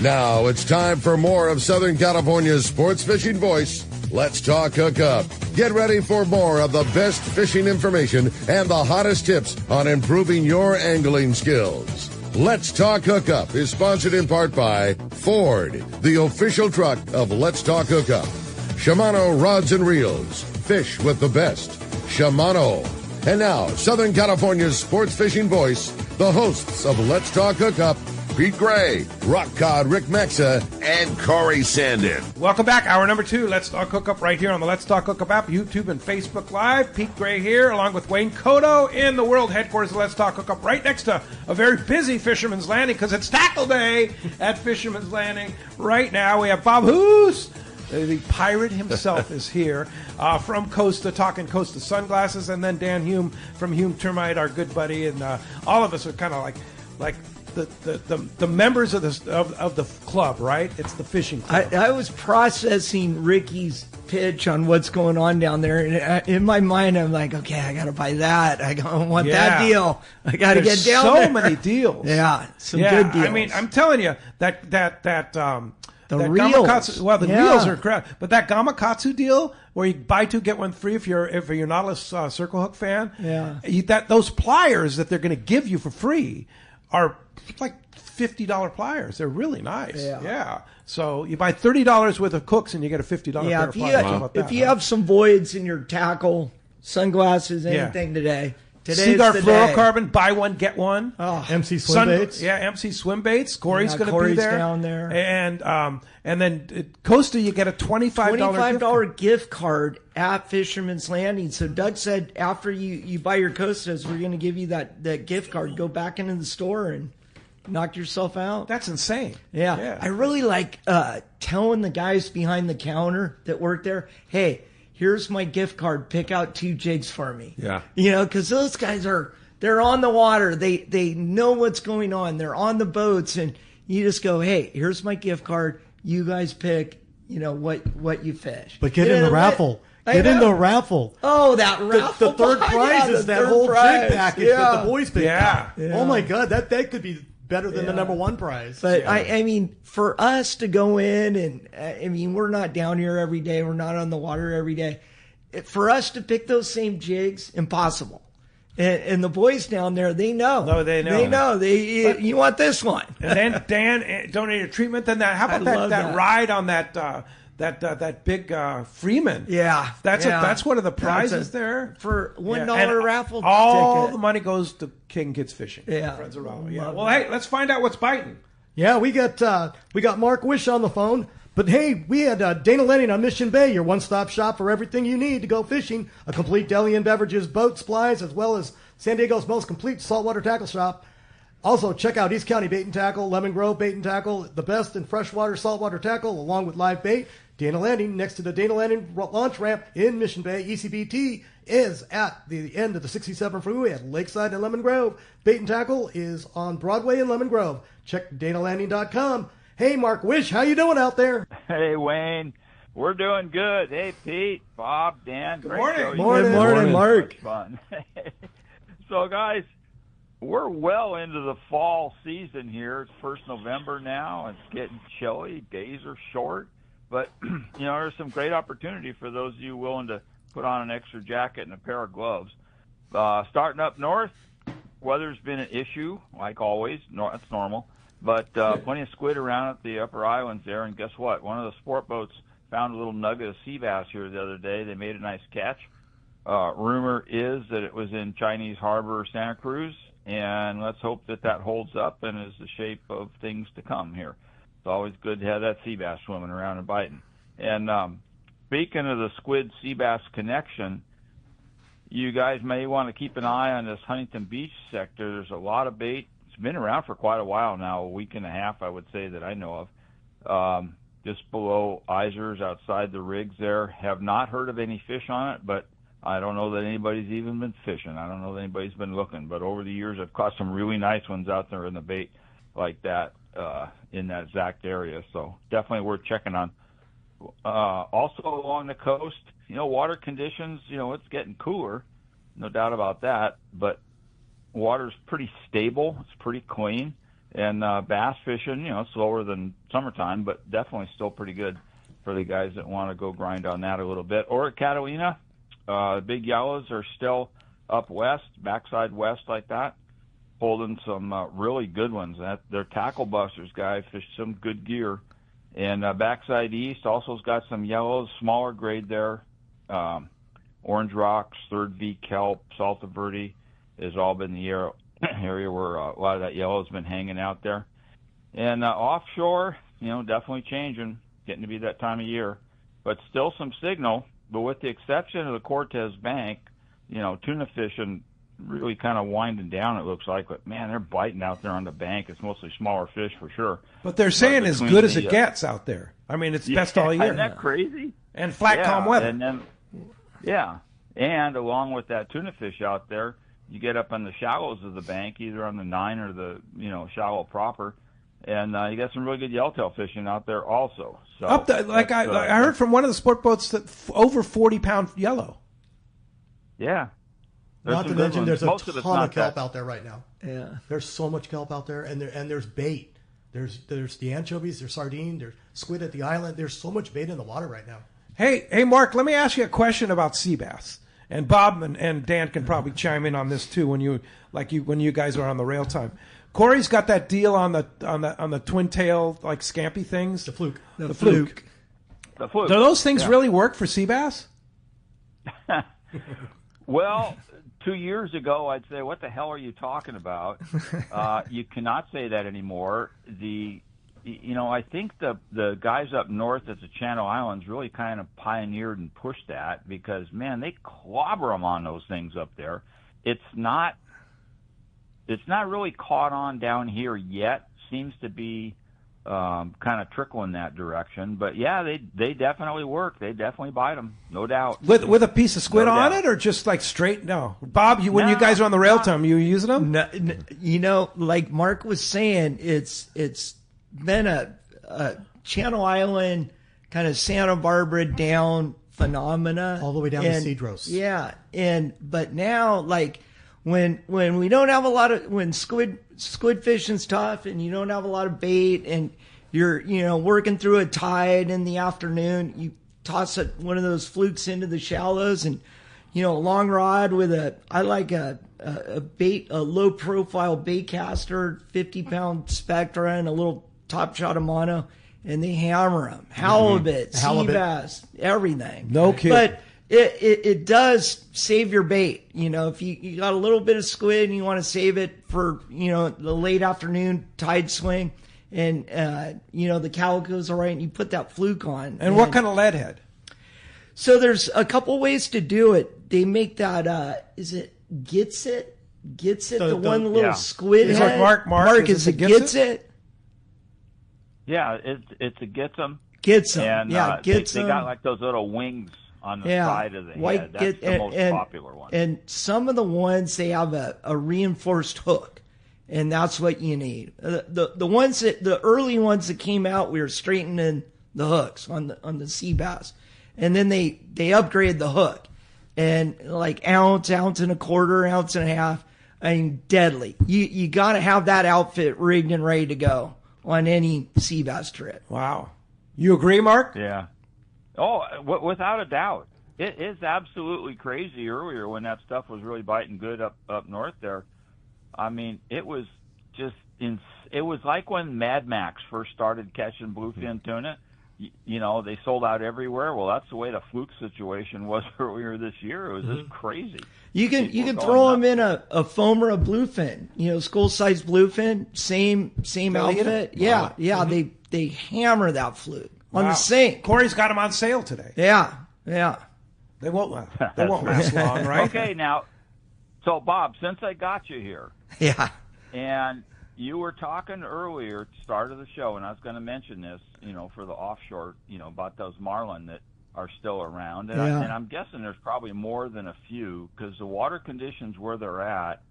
Now it's time for more of Southern California's sports fishing voice. Let's talk Hookup. Get ready for more of the best fishing information and the hottest tips on improving your angling skills. Let's Talk Hookup is sponsored in part by Ford, the official truck of Let's Talk Hookup. Shimano Rods and Reels. Fish with the best. Shimano. And now, Southern California's sports fishing voice, the hosts of Let's Talk Hookup, Pete Gray, Rock Cod Rick Mexa, and Corey Sandin. Welcome back. Hour number 2. Let's Talk Hookup right here on the Let's Talk Hookup app, YouTube and Facebook Live. Pete Gray here, along with Wayne Cotto in the world headquarters of Let's Talk Hookup, right next to a very busy Fisherman's Landing because it's tackle day at Fisherman's Landing. Right now we have Bob Hoose. The pirate himself is here from Costa, talking Costa sunglasses, and then Dan Hume from Hume Termite, our good buddy, and all of us are kind of like the members of the club, right? It's the fishing club. I was processing Ricky's pitch on what's going on down there, and in my mind, I'm like, okay, I got to buy that. I want that deal. I got to get down there. So many deals. Yeah, some good deals. I mean, I'm telling you that the reels. Reels are crap. But that Gamakatsu deal, where you buy two get one free if you're a Nautilus circle hook fan, those pliers that they're going to give you for free are like $50 pliers. They're really nice. Yeah. So you buy $30 worth of hooks and you get a $50 pair of pliers. If you have some voids in your tackle, sunglasses, anything today. Cigar fluorocarbon, buy one, get one. MC swim baits. MC swim baits. Corey's going to be there. Down there. And then at Costa, you get a $25 gift card at Fisherman's Landing. So Doug said after you buy your Costas, we're going to give you that gift card. Go back into the store and knock yourself out. That's insane. Yeah. I really like telling the guys behind the counter that work there, hey, here's my gift card. Pick out 2 jigs for me. Yeah. Because those guys they're on the water. They know what's going on. They're on the boats, and you just go, hey, here's my gift card. You guys pick, what you fish. But get in the raffle. Get in the raffle. Oh, that raffle. The third prize is that whole jig package that the boys pick up. Yeah. Oh, my God. That could be better than the number one prize. But, I mean, for us to go in and, we're not down here every day. We're not on the water every day. For us to pick those same jigs, impossible. And the boys down there, they know. No, they know. They know. You want this one. And then Dan donated treatment. Then how about that ride on that big Freeman? Yeah. That's one of the prizes there. For $1 raffle all ticket. the money goes to King Kids Fishing. Yeah. Friends around. Yeah. Well, hey, let's find out what's biting. Yeah, we got Mark Wish on the phone. But hey, we had Dana Lenning on Mission Bay, your one-stop shop for everything you need to go fishing. A complete deli and beverages, boat supplies, as well as San Diego's most complete saltwater tackle shop. Also, check out East County Bait and Tackle, Lemon Grove Bait and Tackle, the best in freshwater saltwater tackle, along with live bait. Dana Landing, next to the Dana Landing launch ramp in Mission Bay. ECBT is at the end of the 67 freeway at Lakeside and Lemon Grove. Bait and Tackle is on Broadway and Lemon Grove. Check DanaLanding.com. Hey, Mark Wish, how you doing out there? Hey, Wayne. We're doing good. Hey, Pete, Bob, Dan. Good morning. Morning, Mark. Fun. So, guys, we're well into the fall season here. It's 1st November now. It's getting chilly. Days are short. But, there's some great opportunity for those of you willing to put on an extra jacket and a pair of gloves. Starting up north, weather's been an issue, like always. That's normal. But plenty of squid around at the upper islands there. And guess what? One of the sport boats found a little nugget of sea bass here the other day. They made a nice catch. Rumor is that it was in Chinese Harbor, Santa Cruz. And let's hope that holds up and is the shape of things to come here. It's always good to have that sea bass swimming around and biting. And speaking of the squid sea bass connection, you guys may want to keep an eye on this Huntington Beach sector. There's a lot of bait. It's been around for quite a while now, a week and a half, I would say, that I know of. Just below Isers, outside the rigs there. Have not heard of any fish on it, but I don't know that anybody's even been fishing. I don't know that anybody's been looking. But over the years, I've caught some really nice ones out there in the bait like that in that exact area. So definitely worth checking on. Also along the coast, water conditions, it's getting cooler, no doubt about that. But water's pretty stable. It's pretty clean. And bass fishing, slower than summertime, but definitely still pretty good for the guys that want to go grind on that a little bit. Or at Catalina, big yellows are still up west, backside west like that, holding some really good ones. They're tackle busters, guys. Fish some good gear. And backside east also has got some yellows, smaller grade there. Orange Rocks, Third V Kelp, Salta Verde has all been the area where a lot of that yellow has been hanging out there. And offshore, definitely changing, getting to be that time of year. But still some signal, but with the exception of the Cortez Bank, tuna fishing really kind of winding down, it looks like. But, man, they're biting out there on the bank. It's mostly smaller fish for sure. But they're saying as good as it gets out there. I mean, it's best all year. Isn't that crazy? And flat, calm weather. And then, and along with that tuna fish out there, you get up on the shallows of the bank, either on the 9 or the shallow proper, and you got some really good yellowtail fishing out there also. So up there, I heard from one of the sport boats that over 40-pound yellow. Yeah. Not to mention, there's a ton of kelp that. out there right now. Yeah, there's so much kelp out there, and there's bait. There's the anchovies, there's sardine, there's squid at the island. There's so much bait in the water right now. Hey, Mark, let me ask you a question about sea bass. And Bob and Dan can probably chime in on this too when you guys are on the rail time. Corey's got that deal on the twin tail like scampy things. The fluke. The fluke. The fluke. Do those things really work for sea bass? Well, 2 years ago, I'd say, what the hell are you talking about? You cannot say that anymore. I think the guys up north at the Channel Islands really kind of pioneered and pushed that because, man, they clobber them on those things up there. It's not really caught on down here yet. Seems to be kind of trickling that direction. But, yeah, they definitely work. They definitely bite them, no doubt. With a piece of squid on it or just like straight? No. Bob, when you guys are on the rail time, you using them? No, like Mark was saying, it's been a Channel Island kind of Santa Barbara down phenomena. All the way down to Cedros. Yeah. But now, like, when we don't have a lot of, when squid fishing's tough and you don't have a lot of bait and you're, working through a tide in the afternoon, you toss one of those flukes into the shallows and, a long rod with I like a low profile bait caster, 50-pound Spectra and a little top shot of mono, and they hammer them. Halibut, sea bass, everything. No kidding. But it does save your bait. If you got a little bit of squid and you want to save it for, the late afternoon tide swing and, the calicos are right and you put that fluke on. And what kind of lead head? So there's a couple ways to do it. They make that, is it Gets It? The one little squid head? Like Mark, is it Gets It? Yeah, it's a Gets 'em. Gets 'em. And, Gets 'em. They got like those little wings on the side of the head. That's the most popular one. And some of the ones, they have a reinforced hook, and that's what you need. The early ones that came out, we were straightening the hooks on the sea bass, and then they upgraded the hook, and like ounce and a quarter, ounce and a half. I mean, deadly. You got to have that outfit rigged and ready to go on any sea bass trip. Wow. You agree, Mark? Yeah. Oh, without a doubt. It is absolutely crazy earlier when that stuff was really biting good up north there. I mean, it was just it was like when Mad Max first started catching bluefin tuna. They sold out everywhere. Well, that's the way the fluke situation was earlier this year. It was just crazy. You can throw them in a foam or a bluefin, school-sized bluefin, same outfit. Yeah, yeah. They hammer that fluke on the sink. Corey's got them on sale today. Yeah. They won't last long, right? Okay, now, so Bob, since I got you here, and you were talking earlier at the start of the show, and I was going to mention this, for the offshore, about those marlin that are still around. And, I'm guessing there's probably more than a few because the water conditions where they're at,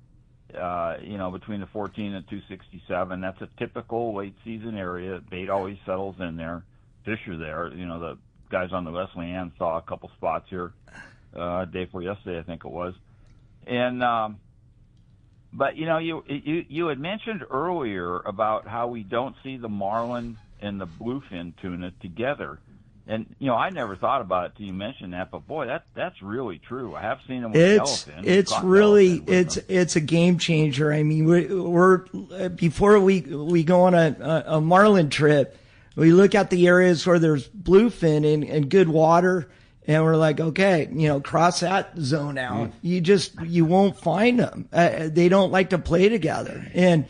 between the 14 and 267, that's a typical late season area. Bait always settles in there. Fish are there. The guys on the Leslie Ann saw a couple spots here day before yesterday, I think it was. And But you had mentioned earlier about how we don't see the marlin and the bluefin tuna together. And, I never thought about it till you mentioned that, but boy, that's really true. I have seen them with yellowfin. It's really, it's a game changer. I mean, we're before we go on a marlin trip, we look at the areas where there's bluefin and good water, and we're like, okay, cross that zone out. You won't find them. They don't like to play together. And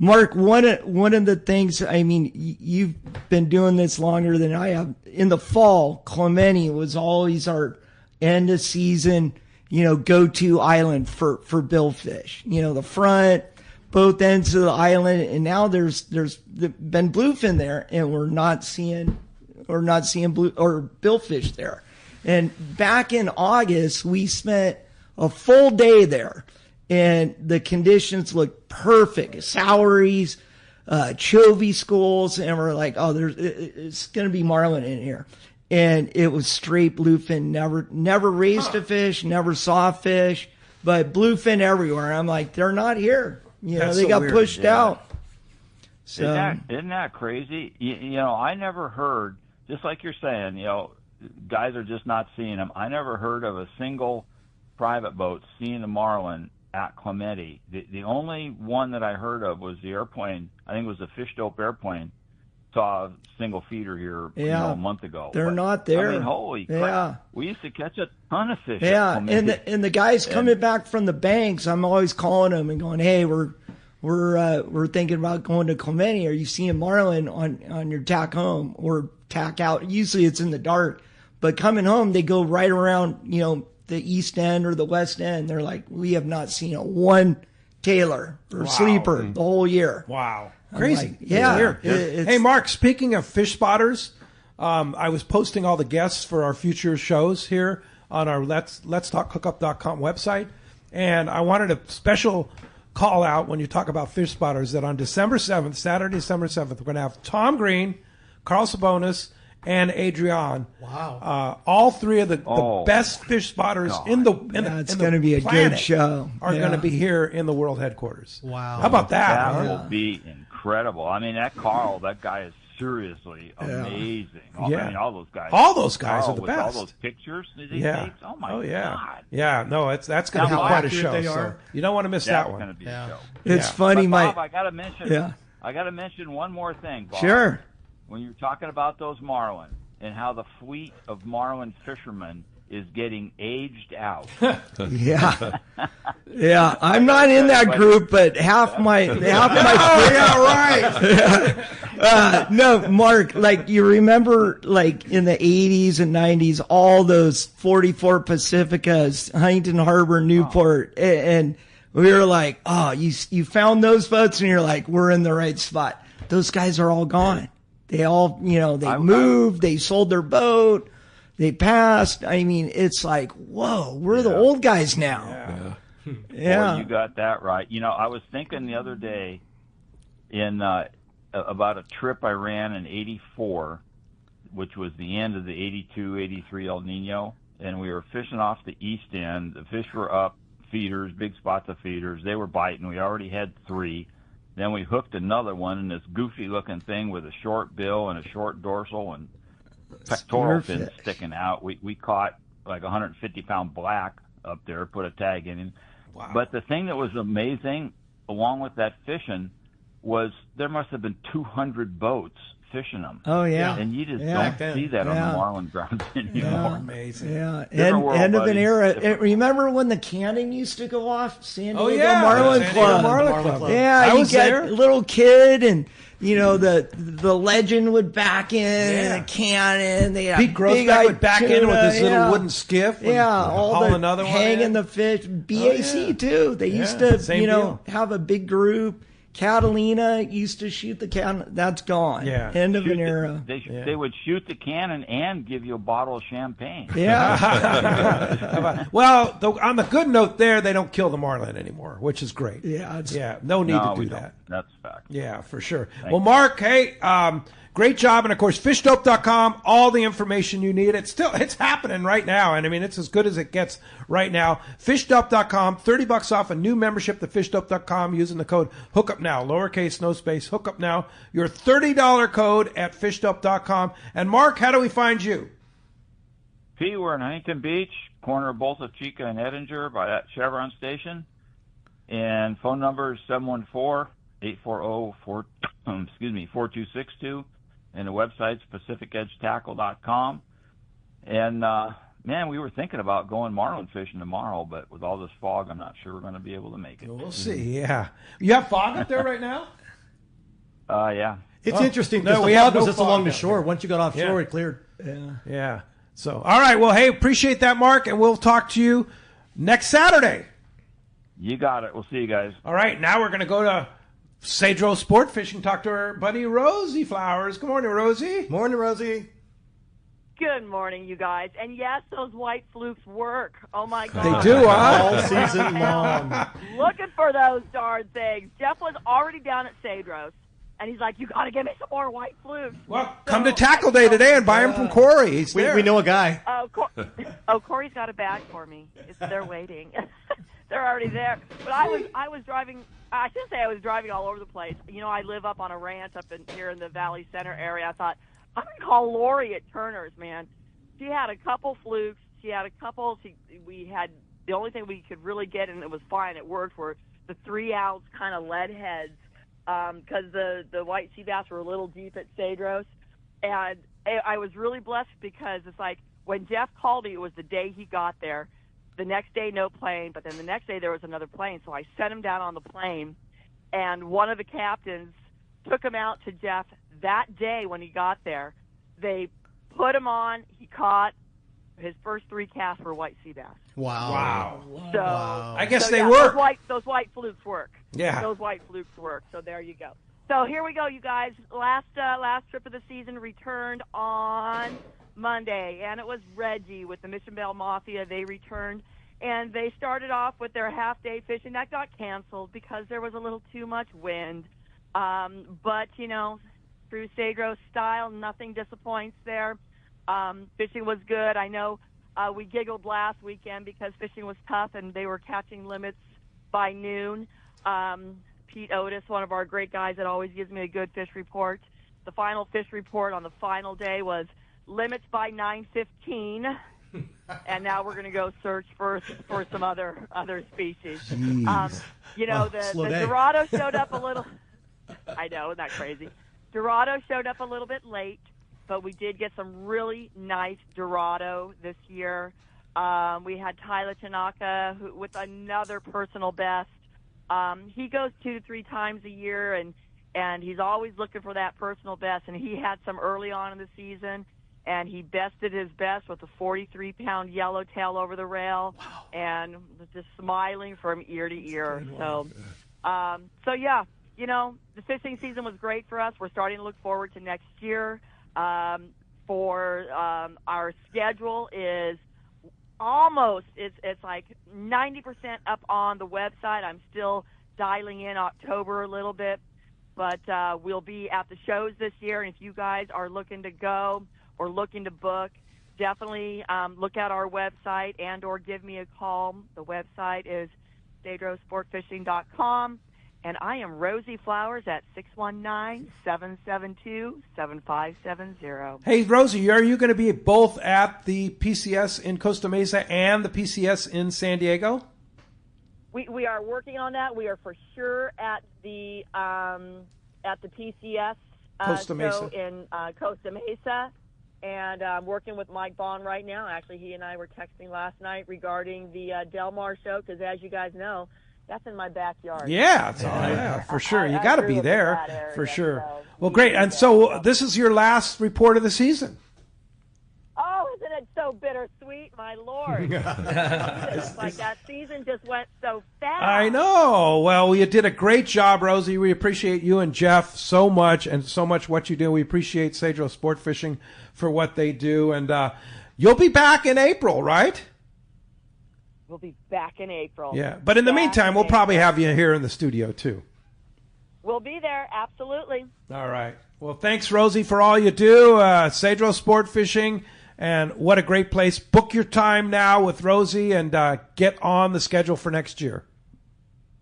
Mark, one of the things, I mean, you've been doing this longer than I have. In the fall, Clemente was always our end of season, go-to island for billfish. The front, both ends of the island, and now there's been bluefin there, and we're not seeing blue or billfish there. And back in August, we spent a full day there. And the conditions look perfect. Soweries, chovy schools, and we're like, oh, it's going to be marlin in here. And it was straight bluefin, never raised a fish, never saw a fish, but bluefin everywhere. I'm like, they're not here. They got pushed out. So isn't that crazy? I never heard, just like you're saying, guys are just not seeing them. I never heard of a single private boat seeing the marlin at Clemente. The only one that I heard of was the airplane. I think it was a fish dope airplane. Saw a single feeder here a month ago. They're not there. I mean, holy crap. Yeah. We used to catch a ton of fish. Yeah, and the guys coming back from the banks, I'm always calling them and going, hey, we're thinking about going to Clemente. Are you seeing marlin on your tack home or tack out? Usually it's in the dark, but coming home they go right around the east end or the west end. They're like, we have not seen one Taylor or sleeper the whole year. Wow. Crazy. Like, yeah. Hey, Mark, speaking of fish spotters, I was posting all the guests for our future shows here on our Let's Talk Hookup.com website. And I wanted a special call out when you talk about fish spotters that on December 7th, Saturday, December 7th, we're going to have Tom Green, Carl Sabonis, and Adrian. Wow. All three of the best fish spotters in the it's going to be a good show. Are going to be here in the world headquarters. Wow. How about that? That will be incredible. I mean, that guy is seriously amazing. I mean, all those guys. All those guys Carl, are the with best. all those pictures that he takes. Oh my God. Yeah, no, that's going to be quite a show. So you don't want to miss that one. That's going to be a show. It's funny, Bob, I got to mention. Yeah. I got to mention one more thing, Bob. Sure. When you're talking about those marlin and how the fleet of marlin fishermen is getting aged out. Yeah. I'm not in that group, but half my no, Mark, like you remember like in the 80s and 90s, all those 44 Pacificas, Huntington Harbor, Newport, and we were like, oh, you found those boats, and you're like, we're in the right spot. Those guys are all gone. They all, they moved, they sold their boat, they passed. I mean, it's like, whoa, we're the old guys now. Yeah. Boy, you got that right. I was thinking the other day about a trip I ran in '84, which was the end of the '82, '83 El Nino, and we were fishing off the east end. The fish were up, feeders, big spots of feeders. They were biting. We already had 3. Then we hooked another one in this goofy-looking thing with a short bill and a short dorsal and pectoral fins sticking out. We caught like 150-pound black up there, put a tag in him. Wow. But the thing that was amazing, along with that fishing, was there must have been 200 boats fishing them. Oh, yeah. And you just don't see that on the marlin grounds anymore. Amazing. Yeah. End of an era. Remember when the cannon used to go off? San Diego Marlin Club. Yeah, you get a little kid and the legend would back in and a cannon. They Pete Grossbeck would back in with his little wooden skiff. All the another one hanging the fish. BAC too. They used to, have a big group. Catalina used to shoot the cannon. That's gone. Yeah. End of an era. They would shoot the cannon and give you a bottle of champagne. Yeah. Well, on the good note there, they don't kill the marlin anymore, which is great. Yeah. No need to do that. That's a fact. Yeah, for sure. Well, Mark, hey, Great job. And, of course, fishdope.com, all the information you need. It's happening right now. And, I mean, it's as good as it gets right now. Fishdope.com, $30 off a new membership to fishdope.com using the code HOOKUPNOW, lowercase, no space, HOOKUPNOW. Your $30 code at fishdope.com. And, Mark, how do we find you? P, we're in Huntington Beach, corner of Bolsa Chica and Edinger by that Chevron station. And phone number is 714-840-4262. And the website's pacificedgetackle.com. And, man, we were thinking about going marlin fishing tomorrow, but with all this fog, I'm not sure we're going to be able to make it. We'll see, yeah. You have fog up there right now? Yeah. It's interesting because the fog was just along the shore. Once you got offshore, it cleared. Yeah. So, all right. Well, hey, appreciate that, Mark, and we'll talk to you next Saturday. You got it. We'll see you guys. All right. Now we're going to go to Cedro Sport Fishing, talk to our buddy Rosie Flowers. Good morning, Rosie. Morning, Rosie. Good morning, you guys. And yes, those white flukes work. Oh, my God. They do, huh? All season long. Looking for those darn things. Jeff was already down at Cedros, and he's like, you got to give me some more white flukes. Well, come to Tackle Day today and buy them from Corey. He's there. We know a guy. Corey's got a bag for me. They're waiting. They're already there. But I was driving. I shouldn't say I was driving all over the place. You know, I live up on a ranch up here in the Valley Center area. I thought, I'm going to call Lori at Turner's, man. She had a couple flukes. She had a couple. We had the only thing we could really get, and it was fine. It worked. Were the 3-ounce kind of lead heads, because the white sea bass were a little deep at Cedros, and I was really blessed because it's like when Jeff called me, it was the day he got there. The next day, no plane, but then the next day there was another plane. So I sent him down on the plane, and one of the captains took him out to Jeff that day when he got there. They put him on. He caught his first 3 casts for white sea bass. Wow. So I guess they work. Those white flukes work. Yeah. Those white flukes work. So there you go. So here we go, you guys. Last trip of the season returned on Monday, and it was Reggie with the Mission Bell Mafia. They returned, and they started off with their half-day fishing. That got canceled because there was a little too much wind. But, you know, through Cedros style, nothing disappoints there. Fishing was good. I know we giggled last weekend because fishing was tough, and they were catching limits by noon. Pete Otis, one of our great guys that always gives me a good fish report. The final fish report on the final day was limits by 9:15, and now we're going to go search for some other species. You know, the Dorado showed up a little. I know, isn't that crazy? Dorado showed up a little bit late, but we did get some really nice Dorado this year. We had Tyler Tanaka with another personal best. He goes 2 to 3 times a year, and he's always looking for that personal best. And he had some early on in the season, and he bested his best with a 43-pound yellowtail over the rail, and was just smiling from ear to ear. So yeah, you know, the fishing season was great for us. We're starting to look forward to next year. Our schedule is almost, it's like 90% up on the website. I'm still dialing in October a little bit, but we'll be at the shows this year. And if you guys are looking to go or looking to book, definitely look at our website and or give me a call. The website is cedrosportfishing.com. And I am Rosie Flowers at 619-772-7570. Hey, Rosie, are you going to be both at the PCS in Costa Mesa and the PCS in San Diego? We are working on that. We are for sure at the PCS Costa Mesa. show in Costa Mesa. And I'm working with Mike Bond right now. Actually, he and I were texting last night regarding the Del Mar show, because as you guys know, that's in my backyard. Yeah, for sure. You got to be there, area, for sure. So Well, great. And so this is your last report of the season. Oh, isn't it so bittersweet, my Lord? It's like that season just went so fast. I know. Well, you did a great job, Rosie. We appreciate you and Jeff so much, and so much what you do. We appreciate Cedro Sport Fishing for what they do. And you'll be back in April, right? We'll be back in April. Yeah, but in the meantime, we'll probably have you here in the studio, too. We'll be there, absolutely. All right. Well, thanks, Rosie, for all you do. Cedro Sport Fishing, and what a great place. Book your time now with Rosie and get on the schedule for next year.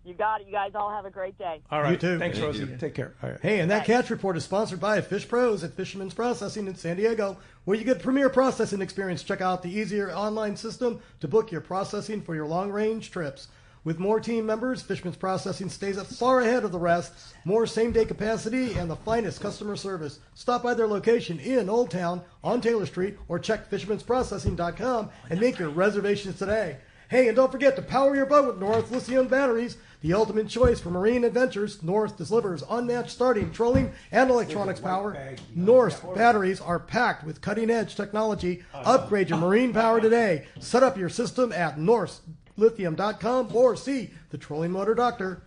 You got it. You guys all have a great day. All right. You too. Thanks, Rosie. Take care. All right. Hey, and that catch report is sponsored by Fish Pros at Fisherman's Processing in San Diego, where you get premier processing experience. Check out the easier online system to book your processing for your long-range trips. With more team members, Fisherman's Processing stays far ahead of the rest, more same-day capacity, and the finest customer service. Stop by their location in Old Town on Taylor Street or check fishermansprocessing.com and make your reservations today. Hey, and don't forget to power your boat with North lithium batteries, the ultimate choice for marine adventures. North delivers unmatched starting, trolling, and electronics power. North batteries are packed with cutting-edge technology. Upgrade your marine power today. Set up your system at northlithium.com or see the trolling motor doctor.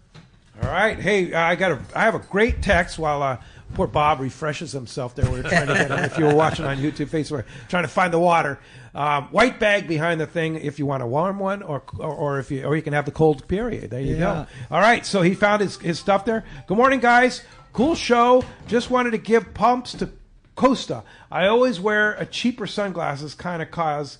All right. Hey, I have a great text while poor Bob refreshes himself there. We were trying to get him, if you were watching on YouTube, Facebook, trying to find the water. White bag behind the thing if you want a warm one, or you can have the cold period. There you go. All right. So he found his stuff there. Good morning, guys. Cool show. Just wanted to give pumps to Costa. I always wear a cheaper sunglasses, kind of cause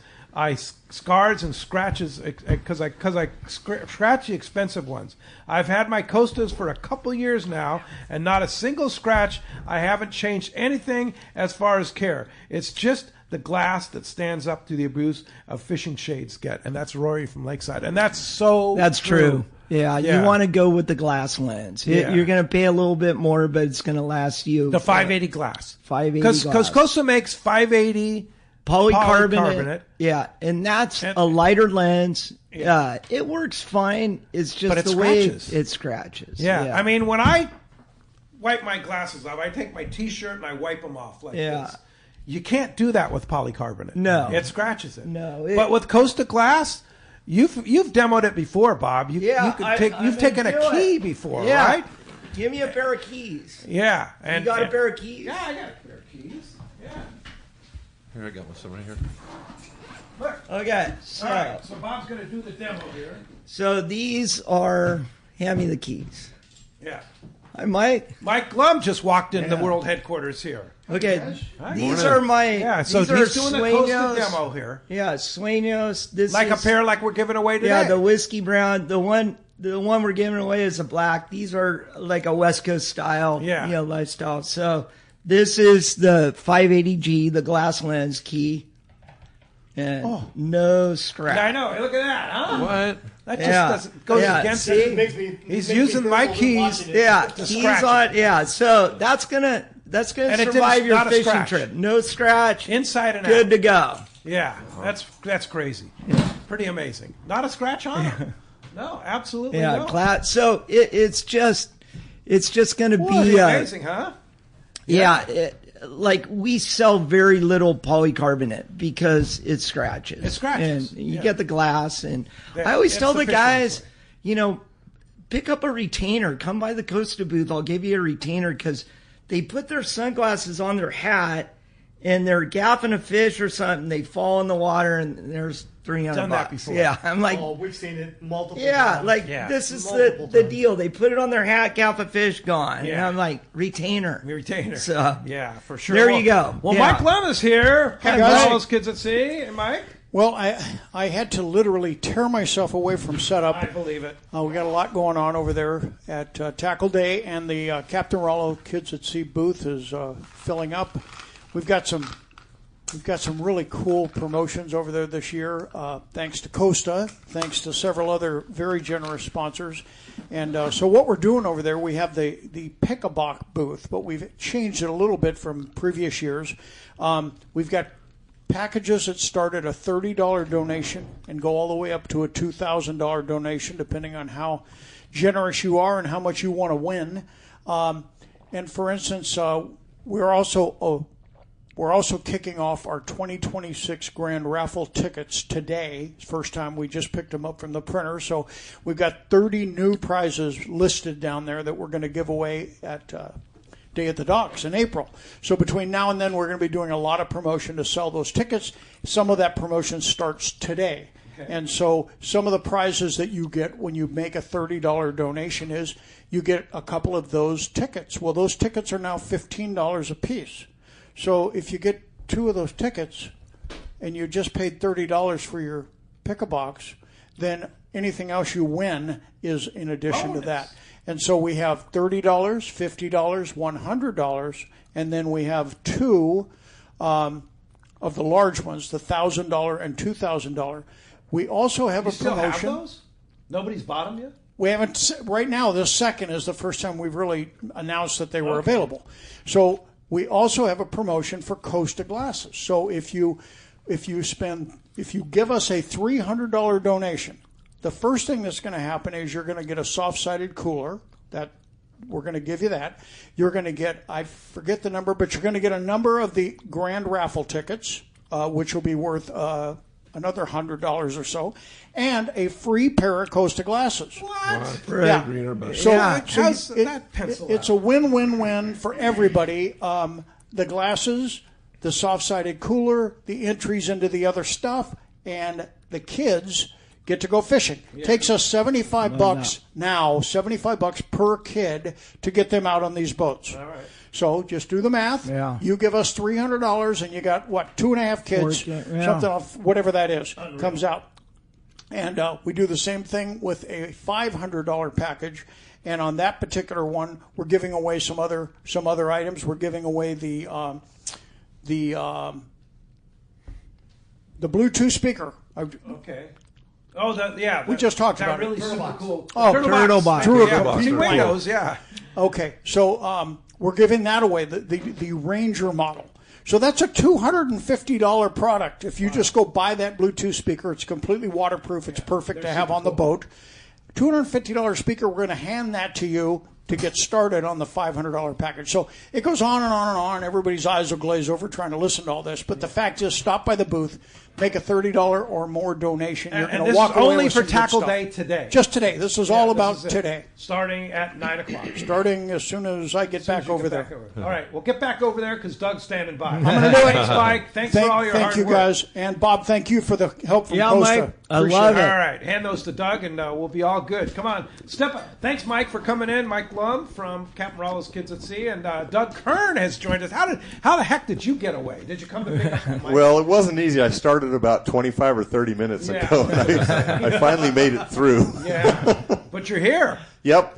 scars and scratches because I scratch the expensive ones. I've had my Costas for a couple years now, and not a single scratch. I haven't changed anything as far as care. It's just the glass that stands up to the abuse of fishing shades get, and that's Rory from Lakeside, and that's true. Yeah, you want to go with the glass lens. You're going to pay a little bit more, but it's going to last you. The 580 glass. 580 because Costa makes 580 polycarbonate. Yeah, and that's a lighter lens. It works fine. It's just the way it scratches. Yeah. I mean, when I wipe my glasses off, I take my T-shirt and I wipe them off like this. You can't do that with polycarbonate. No. It scratches it. No. But with Costa glass, you've demoed it before, Bob. You've taken a key before, right? Give me a pair of keys. Yeah. You got a pair of keys? Yeah, I got a pair of keys. Yeah. Here, I got some right here. Look. Okay. So, all right, so Bob's going to do the demo here. So these are, hand me the keys. Yeah. Hi, Mike. Mike Glum just walked in the world headquarters here. Okay. These are my. Yeah, so he's doing the Costa demo here. Yeah, Sueños. This like is, a pair like we're giving away today. Yeah, the whiskey brown. The one we're giving away is a black. These are like a West Coast style, lifestyle. So this is the 580G, the glass lens key. And no scratch. Yeah, I know. Look at that, huh? What? That just doesn't goes against it. He's using my keys. To scratch on. Yeah, so that's gonna survive your fishing trip. No scratch. Inside and out. Good to go. Yeah, that's crazy. Yeah. Pretty amazing. Not a scratch on him. No, absolutely no. So it's just going to be amazing, huh? Yeah. Like we sell very little polycarbonate because it scratches. It scratches. And you get the glass. And I always tell the guys, pick up a retainer. Come by the Costa booth. I'll give you a retainer because they put their sunglasses on their hat and they're gaffing a fish or something. They fall in the water and there's $300. Done that before. Yeah, I'm like, we've seen it multiple times. This is the deal. They put it on their hat, gaff a fish, gone. Yeah. And I'm like, retainer. So yeah, for sure. There you go. Well, Mike Lum is here. Catching all those kids at sea. And Mike? Well, I had to literally tear myself away from setup. I believe it. We got a lot going on over there at Tackle Day, and the Captain Rollo Kids at Sea booth is filling up. We've got some really cool promotions over there this year, thanks to Costa, thanks to several other very generous sponsors. And so what we're doing over there, we have the Pick-a-Bock booth, but we've changed it a little bit from previous years. We've got packages that start at a $30 donation and go all the way up to a $2,000 donation, depending on how generous you are and how much you want to win. And for instance, we're also kicking off our 2026 Grand Raffle tickets today. First time, we just picked them up from the printer. So we've got 30 new prizes listed down there that we're going to give away at Day at the Docks in April. So between now and then, we're going to be doing a lot of promotion to sell those tickets. Some of that promotion starts today. Okay. And so some of the prizes that you get when you make a $30 donation is you get a couple of those tickets. Well, those tickets are now $15 a piece. So if you get 2 of those tickets and you just paid $30 for your pick-a-box, then anything else you win is in addition to that. And so we have $30, $50, $100, and then we have 2 of the large ones, the $1,000 and $2,000. We also have a still promotion. have those? Nobody's bought them yet? We haven't right now. This second is the first time we've really announced that they were available. So we also have a promotion for Costa glasses. So if you give us a $300 donation, the first thing that's going to happen is you're going to get a soft-sided cooler. That we're going to give you that. You're going to get, I forget the number, but you're going to get a number of the grand raffle tickets, which will be worth another $100 or so, and a free pair of Costa glasses. What? Yeah. So, How's that pencil it's out? a win-win-win for everybody. The glasses, the soft-sided cooler, the entries into the other stuff, and the kids get to go fishing. Takes us $75 now, $75 per kid to get them out on these boats. All right. So just do the math. Yeah. You give us $300 and you got, 2.5 kids, something off, whatever that is, comes out. And we do the same thing with a $500 package. And on that particular one, we're giving away some other items. We're giving away the Bluetooth speaker. Okay. Oh, we just talked that about really it. super cool. Oh, Turtle box. See Windows, yeah. Okay, so we're giving that away, the Ranger model. So that's a $250 product. If you just go buy that Bluetooth speaker, it's completely waterproof. It's perfect to have on the boat. $250 speaker, we're going to hand that to you to get started on the $500 package. So it goes on and on and on. Everybody's eyes will glaze over trying to listen to all this. But the fact is, stop by the booth, make a $30 or more donation. You're going to walk away only with for some good Tackle stuff. Day today. Just today. This is all about today. Starting at 9 o'clock. Starting as soon as I get back over there. All right, we'll get back over there because Doug's standing by. I'm going to do it. Thanks, Mike. Thanks for all your hard work. Thank you, guys. And Bob, thank you for the help from Costa. Mike. I love it. All right, hand those to Doug, and we'll be all good. Come on, step up. Thanks, Mike, for coming in. Mike Lum from Captain Rollo's Kids at Sea, and Doug Kern has joined us. How the heck did you get away? Did you come to pick up Mike? Well, it wasn't easy. I started about 25 or 30 minutes ago. I finally made it through. Yeah, but you're here. Yep.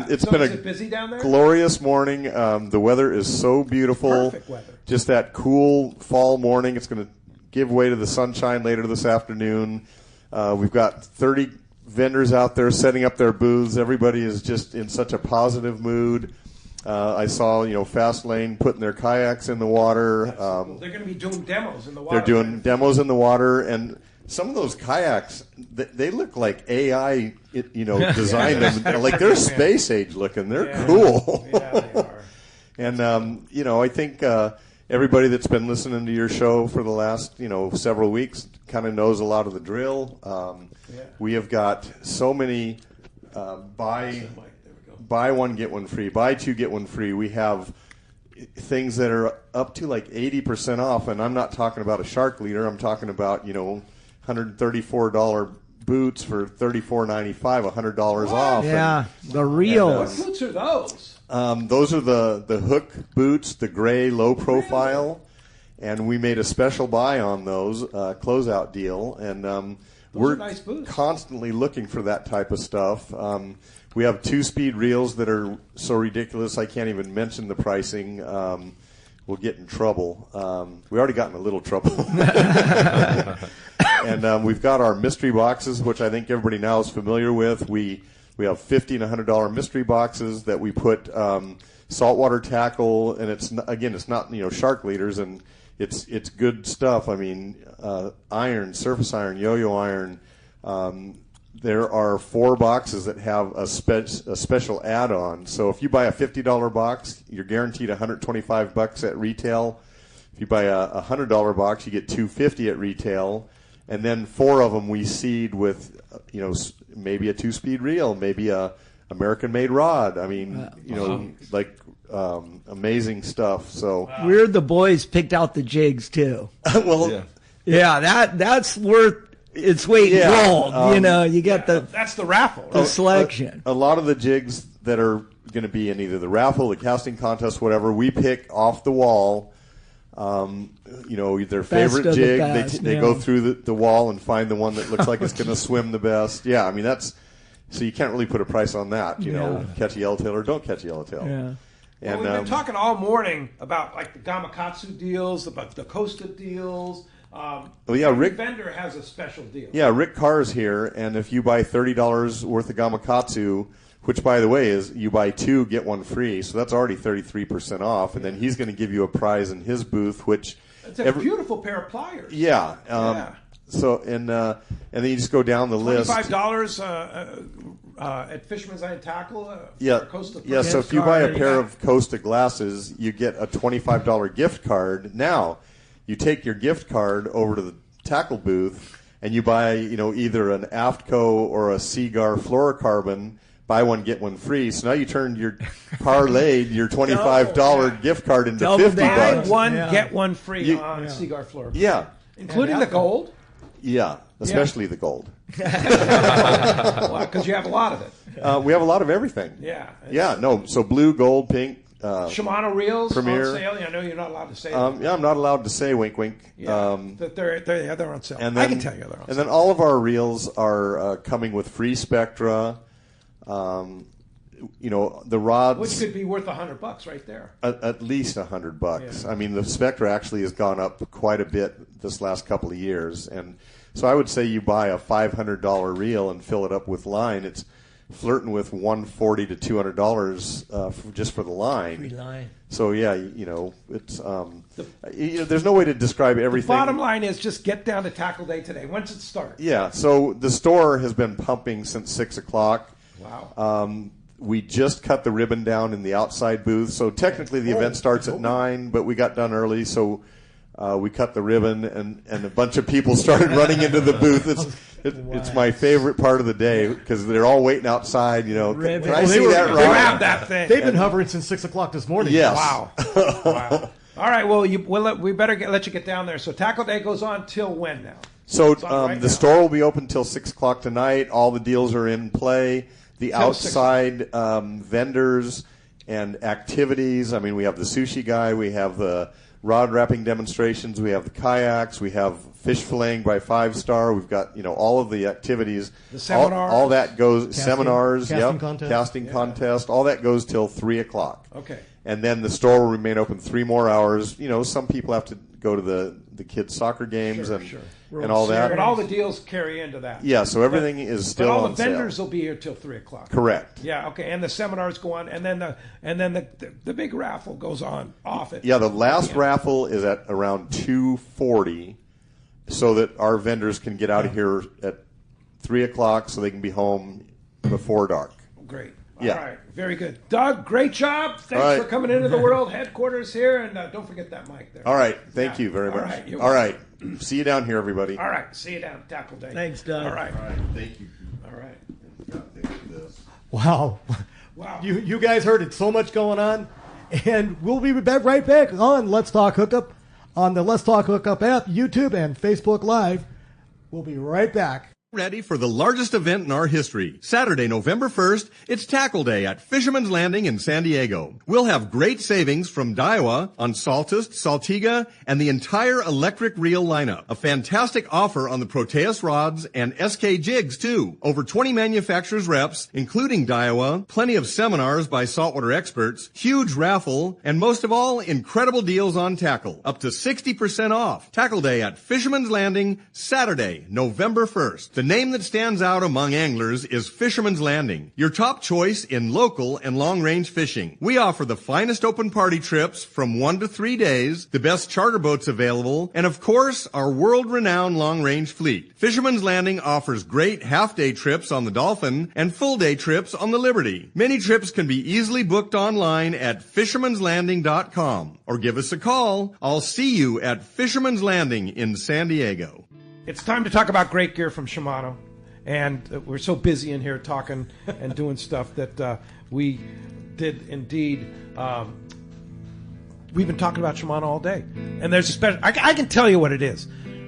It's been is it busy down there? Glorious morning. The weather is so beautiful. Perfect weather. Just that cool fall morning. It's going to give way to the sunshine later this afternoon. We've got 30 vendors out there setting up their booths. Everybody is just in such a positive mood. I saw, Fast Lane putting their kayaks in the water. Cool. They're going to be doing demos in the water. They're doing demos in the water, and some of those kayaks, they look like AI, designed them. Like they're space age looking. They're cool. Yeah, they are. And, I think everybody that's been listening to your show for the last, several weeks kind of knows a lot of the drill. We have got so many buy one, get one free, buy two, get one free. We have things that are up to like 80% off, and I'm not talking about a shark leader. I'm talking about, $134 boots for $34.95, $100 off. Yeah, the real. What boots are those? Those are the Hook boots, the gray low profile, and we made a special buy on those, closeout deal, and we're nice boots. Constantly looking for that type of stuff. We have 2-speed reels that are so ridiculous I can't even mention the pricing. We'll get in trouble. We already got in a little trouble. And we've got our mystery boxes, which I think everybody now is familiar with. We have $50 and $100 mystery boxes that we put saltwater tackle, and it's not shark leaders, and it's good stuff. I mean, iron, surface iron, yo-yo iron. There are 4 boxes that have a special add-on. So if you buy a $50 box, you're guaranteed $125 at retail. If you buy a $100 box, you get $250 at retail. And then 4 of them we seed with, maybe a 2-speed reel, maybe a American-made rod. I mean, amazing stuff. So We're the boys picked out the jigs too. well, Yeah, that's worth it's weight and gold. You got that's the raffle. The selection. A lot of the jigs that are going to be in either the raffle, the casting contest, whatever, we pick off the wall. Their favorite jig. They go through the wall and find the one that looks like it's going to swim the best. Yeah, I mean that's so you can't really put a price on that. Catch a yellowtail or don't catch a yellowtail. Yeah. And we've been talking all morning about like the Gamakatsu deals, about the Costa deals. Every vendor has a special deal. Yeah, Rick Carr's here, and if you buy $30 worth of Gamakatsu, which by the way is you buy 2 get 1 free, so that's already 33% off, and then he's going to give you a prize in his booth, which it's a beautiful pair of pliers. Yeah. So and then you just go down the list. $25 at Fisherman's Eye and Tackle. For Costa. So if you buy a pair of Costa glasses, you get a $25 gift card. Now, you take your gift card over to the tackle booth, and you buy either an Aftco or a Seagar fluorocarbon. Buy one, get one free. So now you turned your your $25 gift card into $50. Buy one, get one free on Seagar fluorocarbon. Yeah. Including the gold? Yeah, especially the gold. Because you have a lot of it. We have a lot of everything. Yeah. So blue, gold, pink. Shimano reels Premier. on sale. I know you're not allowed to say that. I'm not allowed to say wink, wink. That they're on sale. And then, I can tell you they're on sale. And then all of our reels are coming with free Spectra. The rods, which could be worth $100 right there. At least $100. Yeah. I mean, the Spectra actually has gone up quite a bit this last couple of years, and so I would say you buy a $500 reel and fill it up with line. It's flirting with $140 to $200 just for the line. Free line. So it's there's no way to describe everything. The bottom line is just get down to Tackle Day today. When's it start? Yeah. So the store has been pumping since 6 o'clock. Wow. We just cut the ribbon down in the outside booth. So technically the event starts at 9, but we got done early, so we cut the ribbon, and a bunch of people started running into the booth. It's my favorite part of the day because they're all waiting outside. Can I see that rod? Grab that thing. They've been hovering since 6 o'clock this morning. Yes. Wow. All right. Well, we better let you get down there. So Tackle Day goes on till when now? So the store will be open till 6 o'clock tonight. All the deals are in play. The outside vendors and activities. I mean, we have the sushi guy. We have the rod wrapping demonstrations. We have the kayaks. We have fish filleting by 5 Star. We've got all of the activities. The seminars. All that goes seminars. Casting contest. Casting contest. All that goes till 3 o'clock. Okay. And then the store will remain open 3 more hours. Some people have to go to the kids' soccer games and all that. But all the deals carry into that. Yeah, so everything is still on sale. But all the vendors will be here till 3 o'clock. Correct. Yeah. Okay. And the seminars go on, and then the big raffle goes on off it. Yeah, the last raffle is at around 2:40, so that our vendors can get out of here at 3 o'clock, so they can be home before dark. Great. Yeah. All right. Very good. Doug, great job. Thanks for coming into the world headquarters here. And don't forget that mic there. All right. Thank you very much. All right. See you down here, everybody. All right. See you down at Tackle Day. Thanks, Doug. All right. Thank you. All right. Wow. You guys heard it. So much going on. And we'll be right back on Let's Talk Hookup on the Let's Talk Hookup app, YouTube, and Facebook Live. We'll be right back. Ready for the largest event in our history. Saturday, November 1st, it's Tackle Day at Fisherman's Landing in San Diego. We'll have great savings from Daiwa on Saltist, Saltiga, and the entire electric reel lineup. A fantastic offer on the Proteus rods and SK jigs, too. Over 20 manufacturers reps, including Daiwa, plenty of seminars by saltwater experts, huge raffle, and most of all, incredible deals on tackle. Up to 60% off. Tackle Day at Fisherman's Landing, Saturday, November 1st. The name that stands out among anglers is Fisherman's Landing, your top choice in local and long-range fishing. We offer the finest open party trips from 1 to 3 days, the best charter boats available, and of course, our world-renowned long-range fleet. Fisherman's Landing offers great half-day trips on the Dolphin and full-day trips on the Liberty. Many trips can be easily booked online at fishermanslanding.com or give us a call. I'll see you at Fisherman's Landing in San Diego. It's time to talk about great gear from Shimano. And we're so busy in here talking and doing stuff that we did indeed. We've been talking about Shimano all day. And there's a special, I can tell you what it is.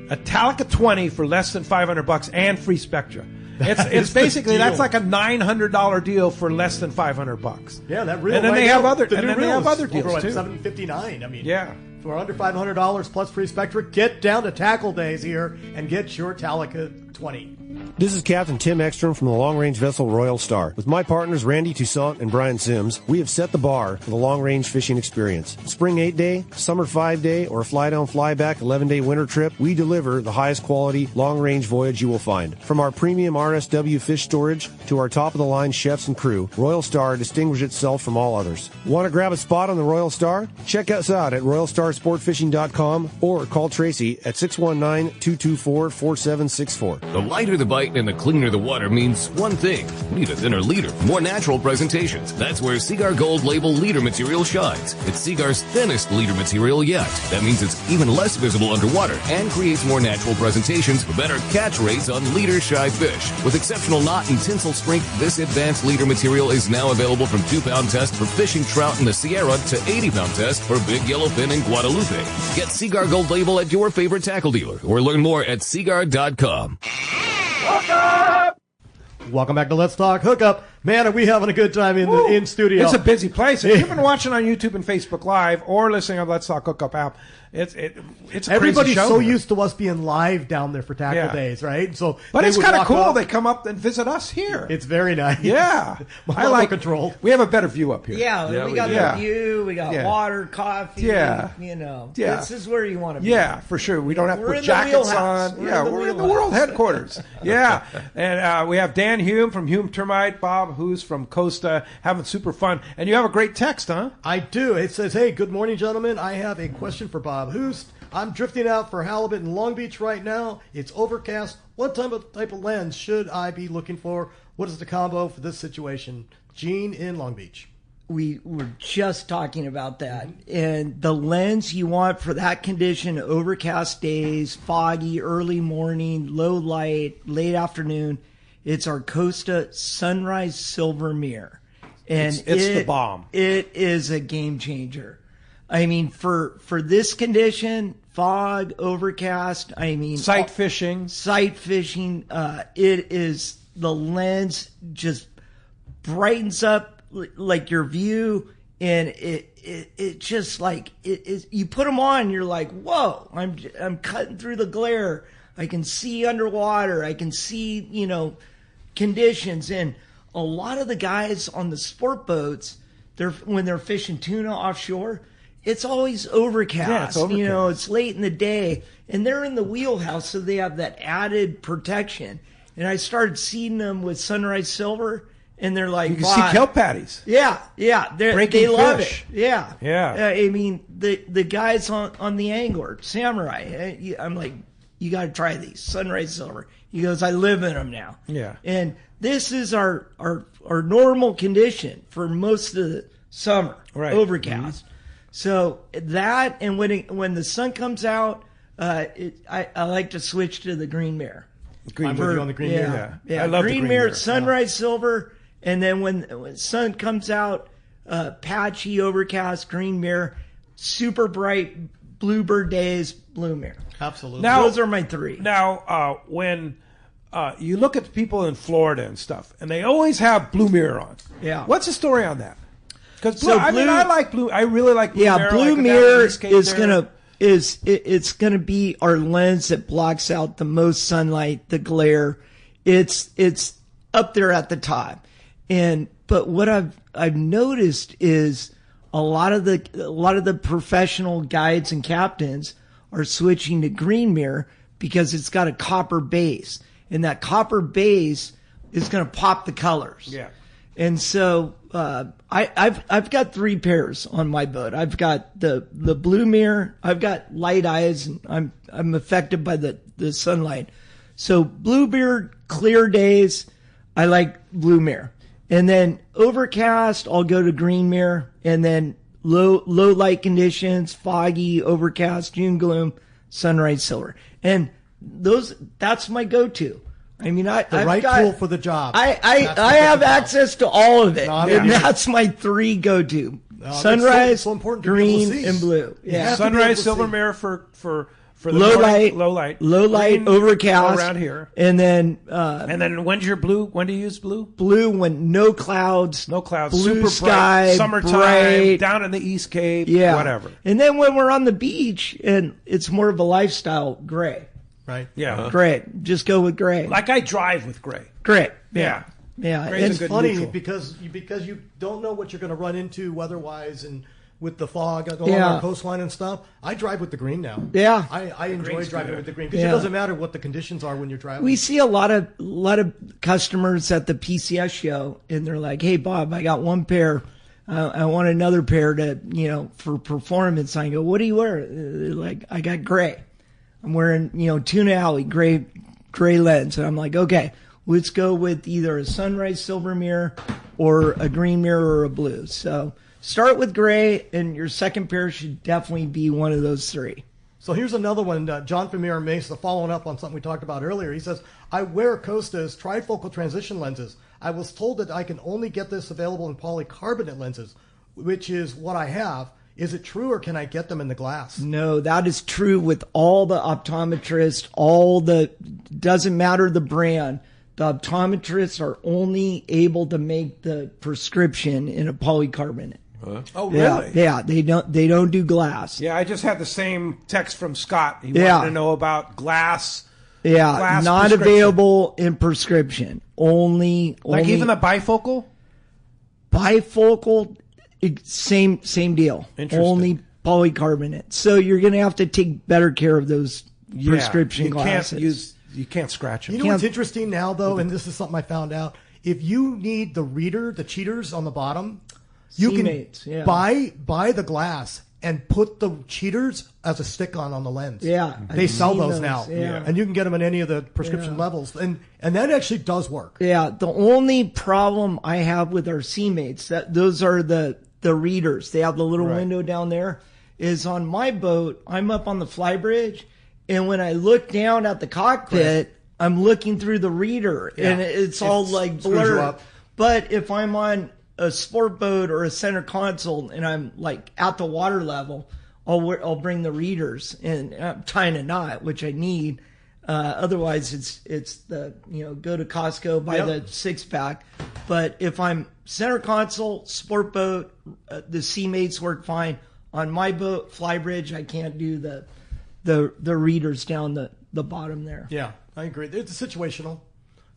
a Talica 20 for less than $500 and free Spectra. It's basically that's like a $900 deal for less than $500. Yeah, that reel. And then right they have now, other. the And new then they reel have other is deals over too. at $759. I mean, Yeah. for under $500 plus free Spectra, get down to Tackle Days here and get your Talica 20. This is Captain Tim Ekstrom from the long-range vessel Royal Star. With my partners Randy Toussaint and Brian Sims, we have set the bar for the long-range fishing experience. Spring 8-day, summer 5-day, or a fly-down, fly-back 11-day winter trip, we deliver the highest quality long-range voyage you will find. From our premium RSW fish storage to our top-of-the-line chefs and crew, Royal Star distinguishes itself from all others. Want to grab a spot on the Royal Star? Check us out at RoyalStarSportFishing.com or call Tracy at 619-224-4764. The lighter the bite and the cleaner the water means one thing. Need a thinner leader, more natural presentations. That's where Seaguar Gold Label leader material shines. It's Seaguar's thinnest leader material yet. That means it's even less visible underwater and creates more natural presentations for better catch rates on leader-shy fish. With exceptional knot and tinsel strength, this advanced leader material is now available from 2-pound test for fishing trout in the Sierra to 80-pound test for big yellowfin in Guadalupe. Get Seaguar Gold Label at your favorite tackle dealer or learn more at seaguar.com. Welcome back to Let's Talk Hookup. Man, are we having a good time in studio. It's a busy place. If you've been watching on YouTube and Facebook Live or listening on Let's Talk Hookup app, it's a Everybody's crazy show so here. used to us being live down there for Tackle Days, right? So, but they it's would kind of walk cool. up. They come up and visit us here. It's very nice. Yeah, I like control. We have a better view up here. Yeah, we got the view. We got water, coffee. Yeah. This is where you want to be. Yeah, for sure. We don't have to We're put in the jackets wheelhouse. on. We're in the the world wheelhouse. headquarters. Yeah, and we have Dan Hume from Hume Termite, Bob Hoose from Costa, having super fun. And you have a great text, huh? I do. It says, "Hey, good morning, gentlemen. I have a question for Bob Hoose. I'm drifting out for halibut in Long Beach right now. It's overcast. What type of lens should I be looking for? What is the combo for this situation?" Gene in Long Beach. We were just talking about that. And the lens you want for that condition, overcast days, foggy, early morning, low light, late afternoon, it's our Costa Sunrise Silver Mirror. And it's the bomb. It is a game changer. I mean, for this condition, fog, overcast, I mean... Sight fishing. It is, the lens just brightens up like your view, and it just like, it is, you put them on, you're like, whoa, I'm cutting through the glare. I can see underwater. I can see, conditions. And a lot of the guys on the sport boats, when they're fishing tuna offshore, it's always overcast. Yeah, it's overcast. It's late in the day, and they're in the wheelhouse, so they have that added protection. And I started seeing them with Sunrise Silver, and they're like, you can see kelp patties. Yeah, they love it. Yeah. I mean, the guys on the angler, Samurai, I'm like, you got to try these, Sunrise Silver. He goes, I live in them now. Yeah. And this is our normal condition for most of the summer, right. Overcast. Mm-hmm. So that, and when the sun comes out, I like to switch to the green mirror. I'm with you on the green mirror. Yeah. I love green the green mirror, mirror. Sunrise Silver, and then when sun comes out, patchy, overcast, green mirror, super bright, bluebird days, blue mirror. Absolutely. Now, those are my three. Now, when you look at people in Florida and stuff, and they always have blue mirror on. Yeah. What's the story on that? Because I like blue. I really like blue mirror. Blue like mirror East Cape is there. it's gonna be our lens that blocks out the most sunlight, the glare. It's up there at the top. But what I've noticed is a lot of the professional guides and captains are switching to green mirror because it's got a copper base, and that copper base is going to pop the colors. Yeah. And so I've got 3 pairs on my boat. I've got the blue mirror. I've got light eyes, and I'm affected by the sunlight. So bluebeard, clear days, I like blue mirror. And then overcast, I'll go to green mirror. And then low light conditions, foggy, overcast, June gloom, sunrise silver. And that's my go-to. I mean, I've got tool for the job. I have access to all of it, and that's my 3 go-to: sunrise, so important to green, be able to see. and blue. Yeah, Sunrise silver mirror for For the low morning, light, green, overcast around here. And then when's your blue? When do you use blue? Blue when no clouds, blue super sky, bright, summertime, bright, down in the East Cape, whatever. And then when we're on the beach and it's more of a lifestyle, gray. Right. Yeah. Gray. Just go with gray. Like I drive with gray. Gray. Yeah. Yeah. It's funny because you don't know what you're going to run into weather-wise and with the fog along our coastline and stuff. I drive with the green now. Yeah. I enjoy driving with the green because it doesn't matter what the conditions are when you're driving. We see a lot of customers at the PCS show, and they're like, "Hey, Bob, I got one pair. I want another pair to, for performance." I go, "What do you wear?" They're like, "I got gray. I'm wearing, Tuna Alley gray lens." And I'm like, "Okay, let's go with either a sunrise silver mirror or a green mirror or a blue." So start with gray, and your second pair should definitely be one of those three. So here's another one, John from Mira Mesa, following up on something we talked about earlier. He says, I wear Costa's trifocal transition lenses. I was told that I can only get this available in polycarbonate lenses, which is what I have. Is it true, or can I get them in the glass? No, that is true with all the optometrists, doesn't matter the brand. The optometrists are only able to make the prescription in a polycarbonate. Oh, really? Yeah, they don't do glass. Yeah, I just had the same text from Scott. He wanted to know about glass. Yeah, glass not available in prescription. Only even the bifocal? Bifocal, same deal. Interesting. Only polycarbonate. So you're going to have to take better care of those prescription glasses. You can't scratch them. You know what's interesting now, though, and this is something I found out. If you need the reader, the cheaters on the bottom, you can buy the glass and put the cheaters as a stick-on the lens. Yeah. They sell those now. Yeah. And you can get them at any of the prescription levels. And that actually does work. Yeah. The only problem I have with our C-Mates, those are the readers. They have the little window down there, is on my boat, I'm up on the flybridge, and when I look down at the cockpit, I'm looking through the reader, and it's all like blurred. But if I'm on a sport boat or a center console and I'm like at the water level, I'll bring the readers, and I'm tying a knot, which I need. Otherwise, it's the go to Costco, buy the 6-pack. But if I'm center console, sport boat, the C-Mates work fine. On my boat, flybridge, I can't do the readers down the bottom there. Yeah, I agree. It's situational.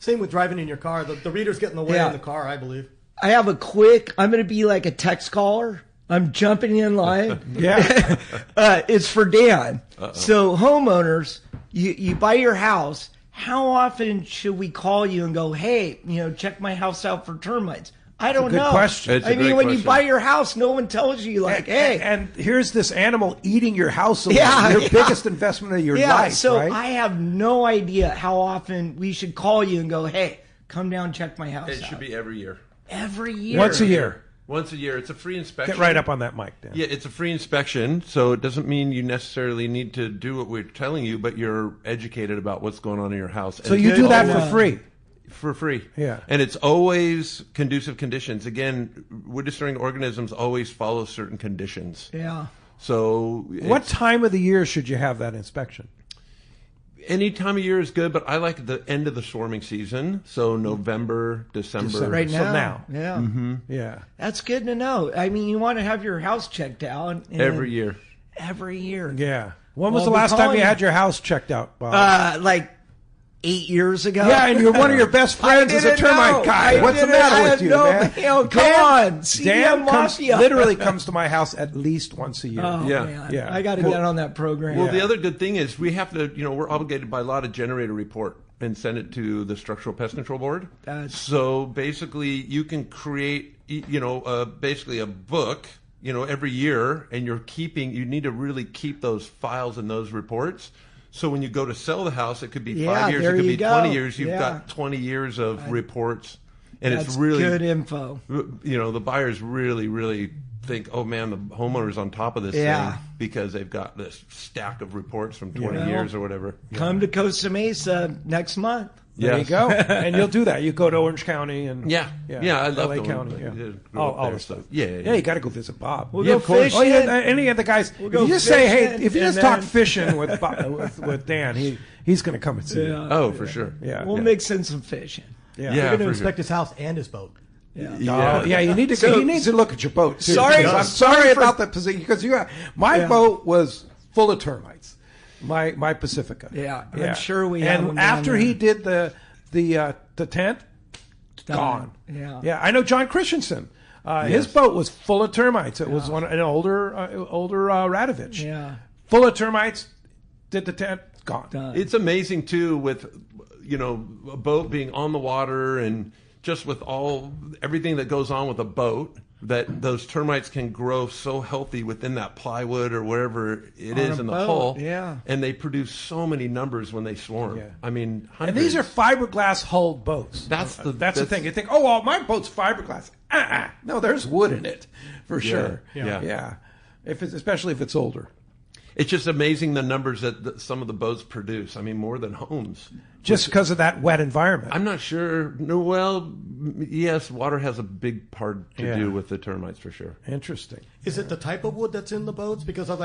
Same with driving in your car. The readers get in the way in the car, I believe. I have I'm going to be like a text caller. I'm jumping in line. It's for Dan. So homeowners, you buy your house. How often should we call you and go, hey, check my house out for termites? I don't know. Good question. I mean, when you buy your house, no one tells you hey. And here's this animal eating your house. Your biggest investment of your life. So right? I have no idea how often we should call you and go, hey, come down, check my house out. It should be every year. Every year. Once a year. Once a year. It's a free inspection. Get right up on that mic, Dan. Yeah, it's a free inspection, so it doesn't mean you necessarily need to do what we're telling you, but you're educated about what's going on in your house. So you do that for free? For free. Yeah. And it's always conducive conditions. Again, wood-destroying organisms always follow certain conditions. Yeah. So what time of the year should you have that inspection? Any time of year is good, but I like the end of the swarming season. So November, December. Right now. So now. Yeah. Mm-hmm. Yeah. That's good to know. I mean, you want to have your house checked out. Every year. Every year. Yeah. When was the last time you had your house checked out, Bob? Like 8 years ago. Yeah, and you're one of your best friends is a termite guy. What's the matter with you, man? Come on. Dan literally comes to my house at least once a year. Oh, man. Yeah. I got to get on that program. Well, the other good thing is we have to, we're obligated by law to generate a report and send it to the Structural Pest Control Board. So basically you can create, basically a book, every year, and you need to really keep those files and those reports. So when you go to sell the house, it could be 5 years, it could be 20 years. You've got 20 years of reports, and it's really good info. The buyers really, really think, oh man, the homeowner's on top of this thing because they've got this stack of reports from 20 years or whatever. Come to Costa Mesa next month. There you go. And you'll do that. You go to Orange County and Yeah, I love LA going. County. I Yeah. did grow All up there, the so- stuff. Yeah, You got to go visit Bob. We'll go fishing. Oh yeah, any of the guys. If go you just say, hey, fishing, if you and just talk then- fishing with with Dan, he's going to come and see you. Oh, for sure. Yeah. We'll mix in some fishing. Yeah. We're Yeah, going to for inspect sure. his house and his boat. Oh, yeah, you need to. He needs to look at your boat too. Sorry- I'm sorry sorry for- about that position because my boat was full of termites. My Pacifica. Yeah, I'm sure we have them And down after there. he did the tent, gone. Yeah. I know John Christensen. His boat was full of termites. It was an older Radovich. Yeah. Full of termites. Did the tent, gone. Done. It's amazing too with a boat being on the water and just with everything that goes on with a boat, that those termites can grow so healthy within that plywood or wherever it On is a in the boat, hull. yeah. And they produce so many numbers when they swarm. Yeah. I mean, And hundreds. these are fiberglass hulled boats. That's the thing. You think, oh, well, my boat's fiberglass. No, there's wood in it for sure. Yeah. Especially if it's older. It's just amazing the numbers that some of the boats produce. I mean, more than homes. Just because of that wet environment. I'm not sure. No, well, yes, water has a big part to do with the termites for sure. Interesting. Is it the type of wood that's in the boats? Because of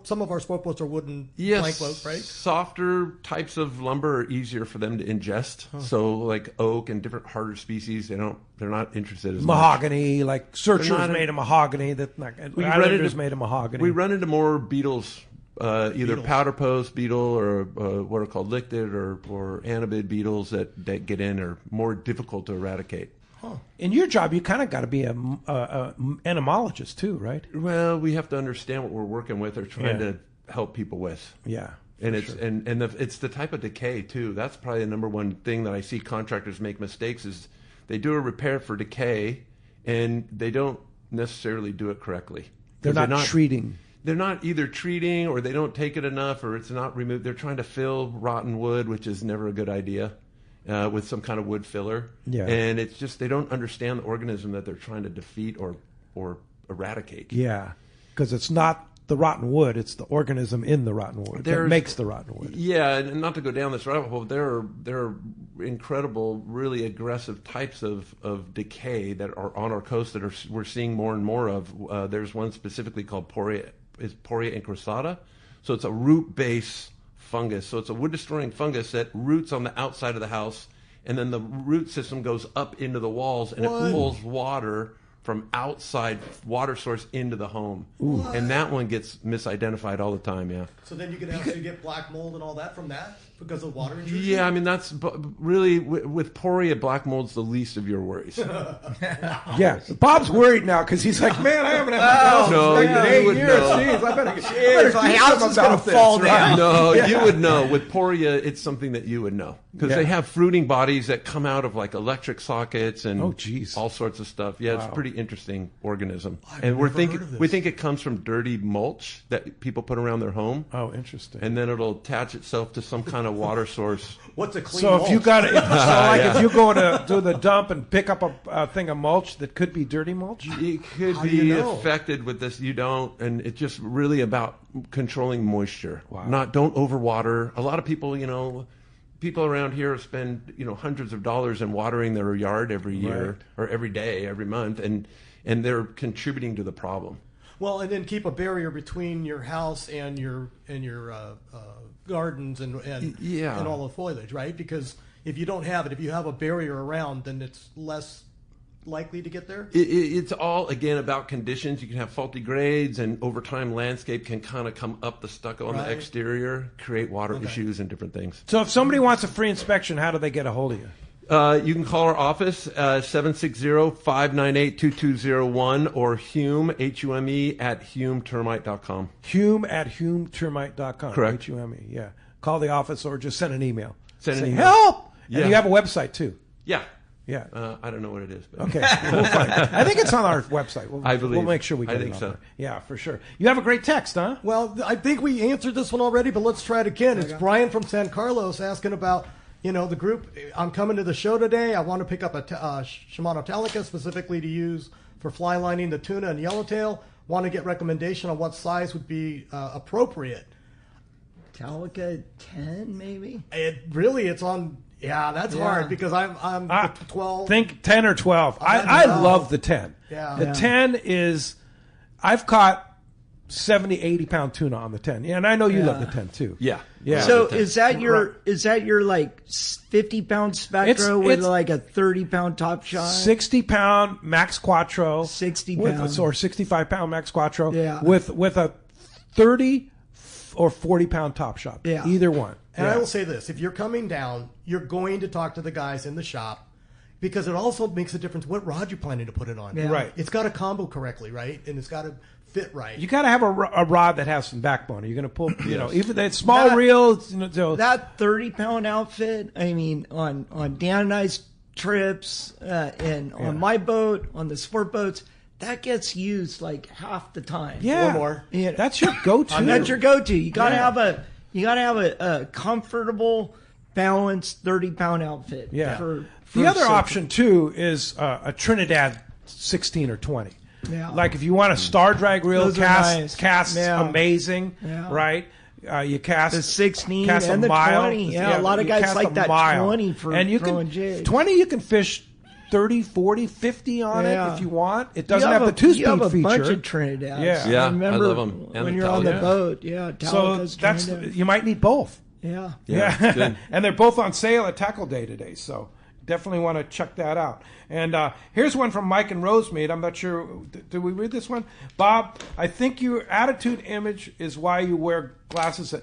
some of our sport boats are wooden plank boats, right? Softer types of lumber are easier for them to ingest. So, like oak and different harder species, they're not interested as Mahogany, like Searcher's not- made of mahogany. Islanders made of mahogany. We run into more beetles, either powder post beetle or what are called lichdid or anabid beetles that get in are more difficult to eradicate. In your job, you kind of got to be a entomologist too, right? Well, we have to understand what we're working with or trying to help people with. Yeah. And it's the type of decay too. That's probably the number one thing that I see contractors make mistakes is they do a repair for decay and they don't necessarily do it correctly. They're not treating. They're not either treating or they don't take it enough or it's not removed. They're trying to fill rotten wood, which is never a good idea, with some kind of wood filler. Yeah. And it's just they don't understand the organism that they're trying to defeat or eradicate. Yeah, because it's not the rotten wood; it's the organism in the rotten wood that makes the rotten wood. Yeah, and not to go down this rabbit hole, there are incredible, really aggressive types of decay that are on our coast that we're seeing more and more of. There's one specifically called Poria incrustata. So it's a root-based fungus. So it's a wood-destroying fungus that roots on the outside of the house, and then the root system goes up into the walls, and it pulls water from outside water source into the home. And that one gets misidentified all the time, yeah. So then you could actually get black mold and all that from that because of water intrusion? Yeah, I mean, that's really, with Poria, black mold's the least of your worries. Yeah, Bob's worried now because he's like, man, I haven't had my house inspected in 8 years. Jeez, I better my do house something is going about to fall this, down. right? No, you would know. With Poria, it's something that you would know. Because they have fruiting bodies that come out of like electric sockets and all sorts of stuff. Yeah, it's a pretty interesting organism. And we think it comes from dirty mulch that people put around their home. Oh, interesting. And then it'll attach itself to some kind of water source. What's a clean So mulch? if you got if you go to the dump and pick up a thing of mulch that could be dirty mulch, It could How do be you know? affected with this. You don't, and it's just really about controlling moisture. Wow. Don't overwater. A lot of people, people around here spend hundreds of dollars in watering their yard every year or every day, every month, and they're contributing to the problem. Well, and then keep a barrier between your house and your gardens and all the foliage, right? Because if you don't have it, if you have a barrier around, then it's less likely to get there. It's all again about conditions. You can have faulty grades, and over time, landscape can kind of come up the stucco on the exterior, create water issues and different things. So if somebody wants a free inspection, how do they get a hold of you? You can call our office, 760-598-2201, or Hume, Hume, at humetermite.com. Hume at humetermite.com. Correct. Hume, yeah. Call the office or just send an email. Send an Say, email. help! Yeah. And you have a website, too. Yeah. Yeah. I don't know what it is. But. Okay. We'll find it. I think it's on our website. I believe. We'll make sure we get I think it on so. there. Yeah, for sure. You have a great text, huh? Well, I think we answered this one already, but let's try it again. It's Brian from San Carlos asking about, the group. I'm coming to the show today. I want to pick up a Shimano Talica specifically to use for fly lining the tuna and yellowtail. Want to get recommendation on what size would be appropriate. Metallica 10 maybe. It's on. Yeah, that's hard because I'm 12. Think 10 or 12. I love the 10. Yeah. The 10 is, I've caught 70, 80 pound tuna on the 10. Yeah, and I know you love the 10 too. Yeah. So is that your like 50 pound Spectra with like a 30 pound top shot? 60 pound Max Quattro. 60 pounds. Or 65 pound Max Quattro. Yeah. With a 30 or 40 pound top shot. Yeah. Either one. And I will say this: if you're coming down, you're going to talk to the guys in the shop because it also makes a difference what rod you're planning to put it on. Yeah. Right. It's got to combo correctly, right? And it's got to fit right. You got to have a rod that has some backbone. You're going to pull, even that small reel. So that 30 pound outfit. I mean, on Dan and I's trips and on my boat, on the sport boats, that gets used like half the time. Yeah, or more. That's your go-to. That's your go-to. You got to have a comfortable, balanced 30 pound outfit. Yeah. For the other safety. option too is a Trinidad 16 or 20. Yeah. Like if you want a star drag reel, Those are nice. cast Yeah. amazing, Yeah. right? You cast the 16 cast and a the mile. 20. Yeah, a lot of you guys cast like a that mile. 20 for and you throwing can, jigs. 20 you can fish 30, 40, 50 on it if you want. It doesn't You have the two-speed You have a feature. bunch of Trinidad. Yeah. I remember love them. And when the you're on the Taligas. boat. Yeah, So Taligas, that's Trinidad. you might need both. Yeah. Yeah, good. And they're both on sale at Tackle Day today, so definitely want to check that out. And here's one from Mike and Rosemead. I'm not sure. Did we read this one? Bob, I think your attitude image is why you wear glasses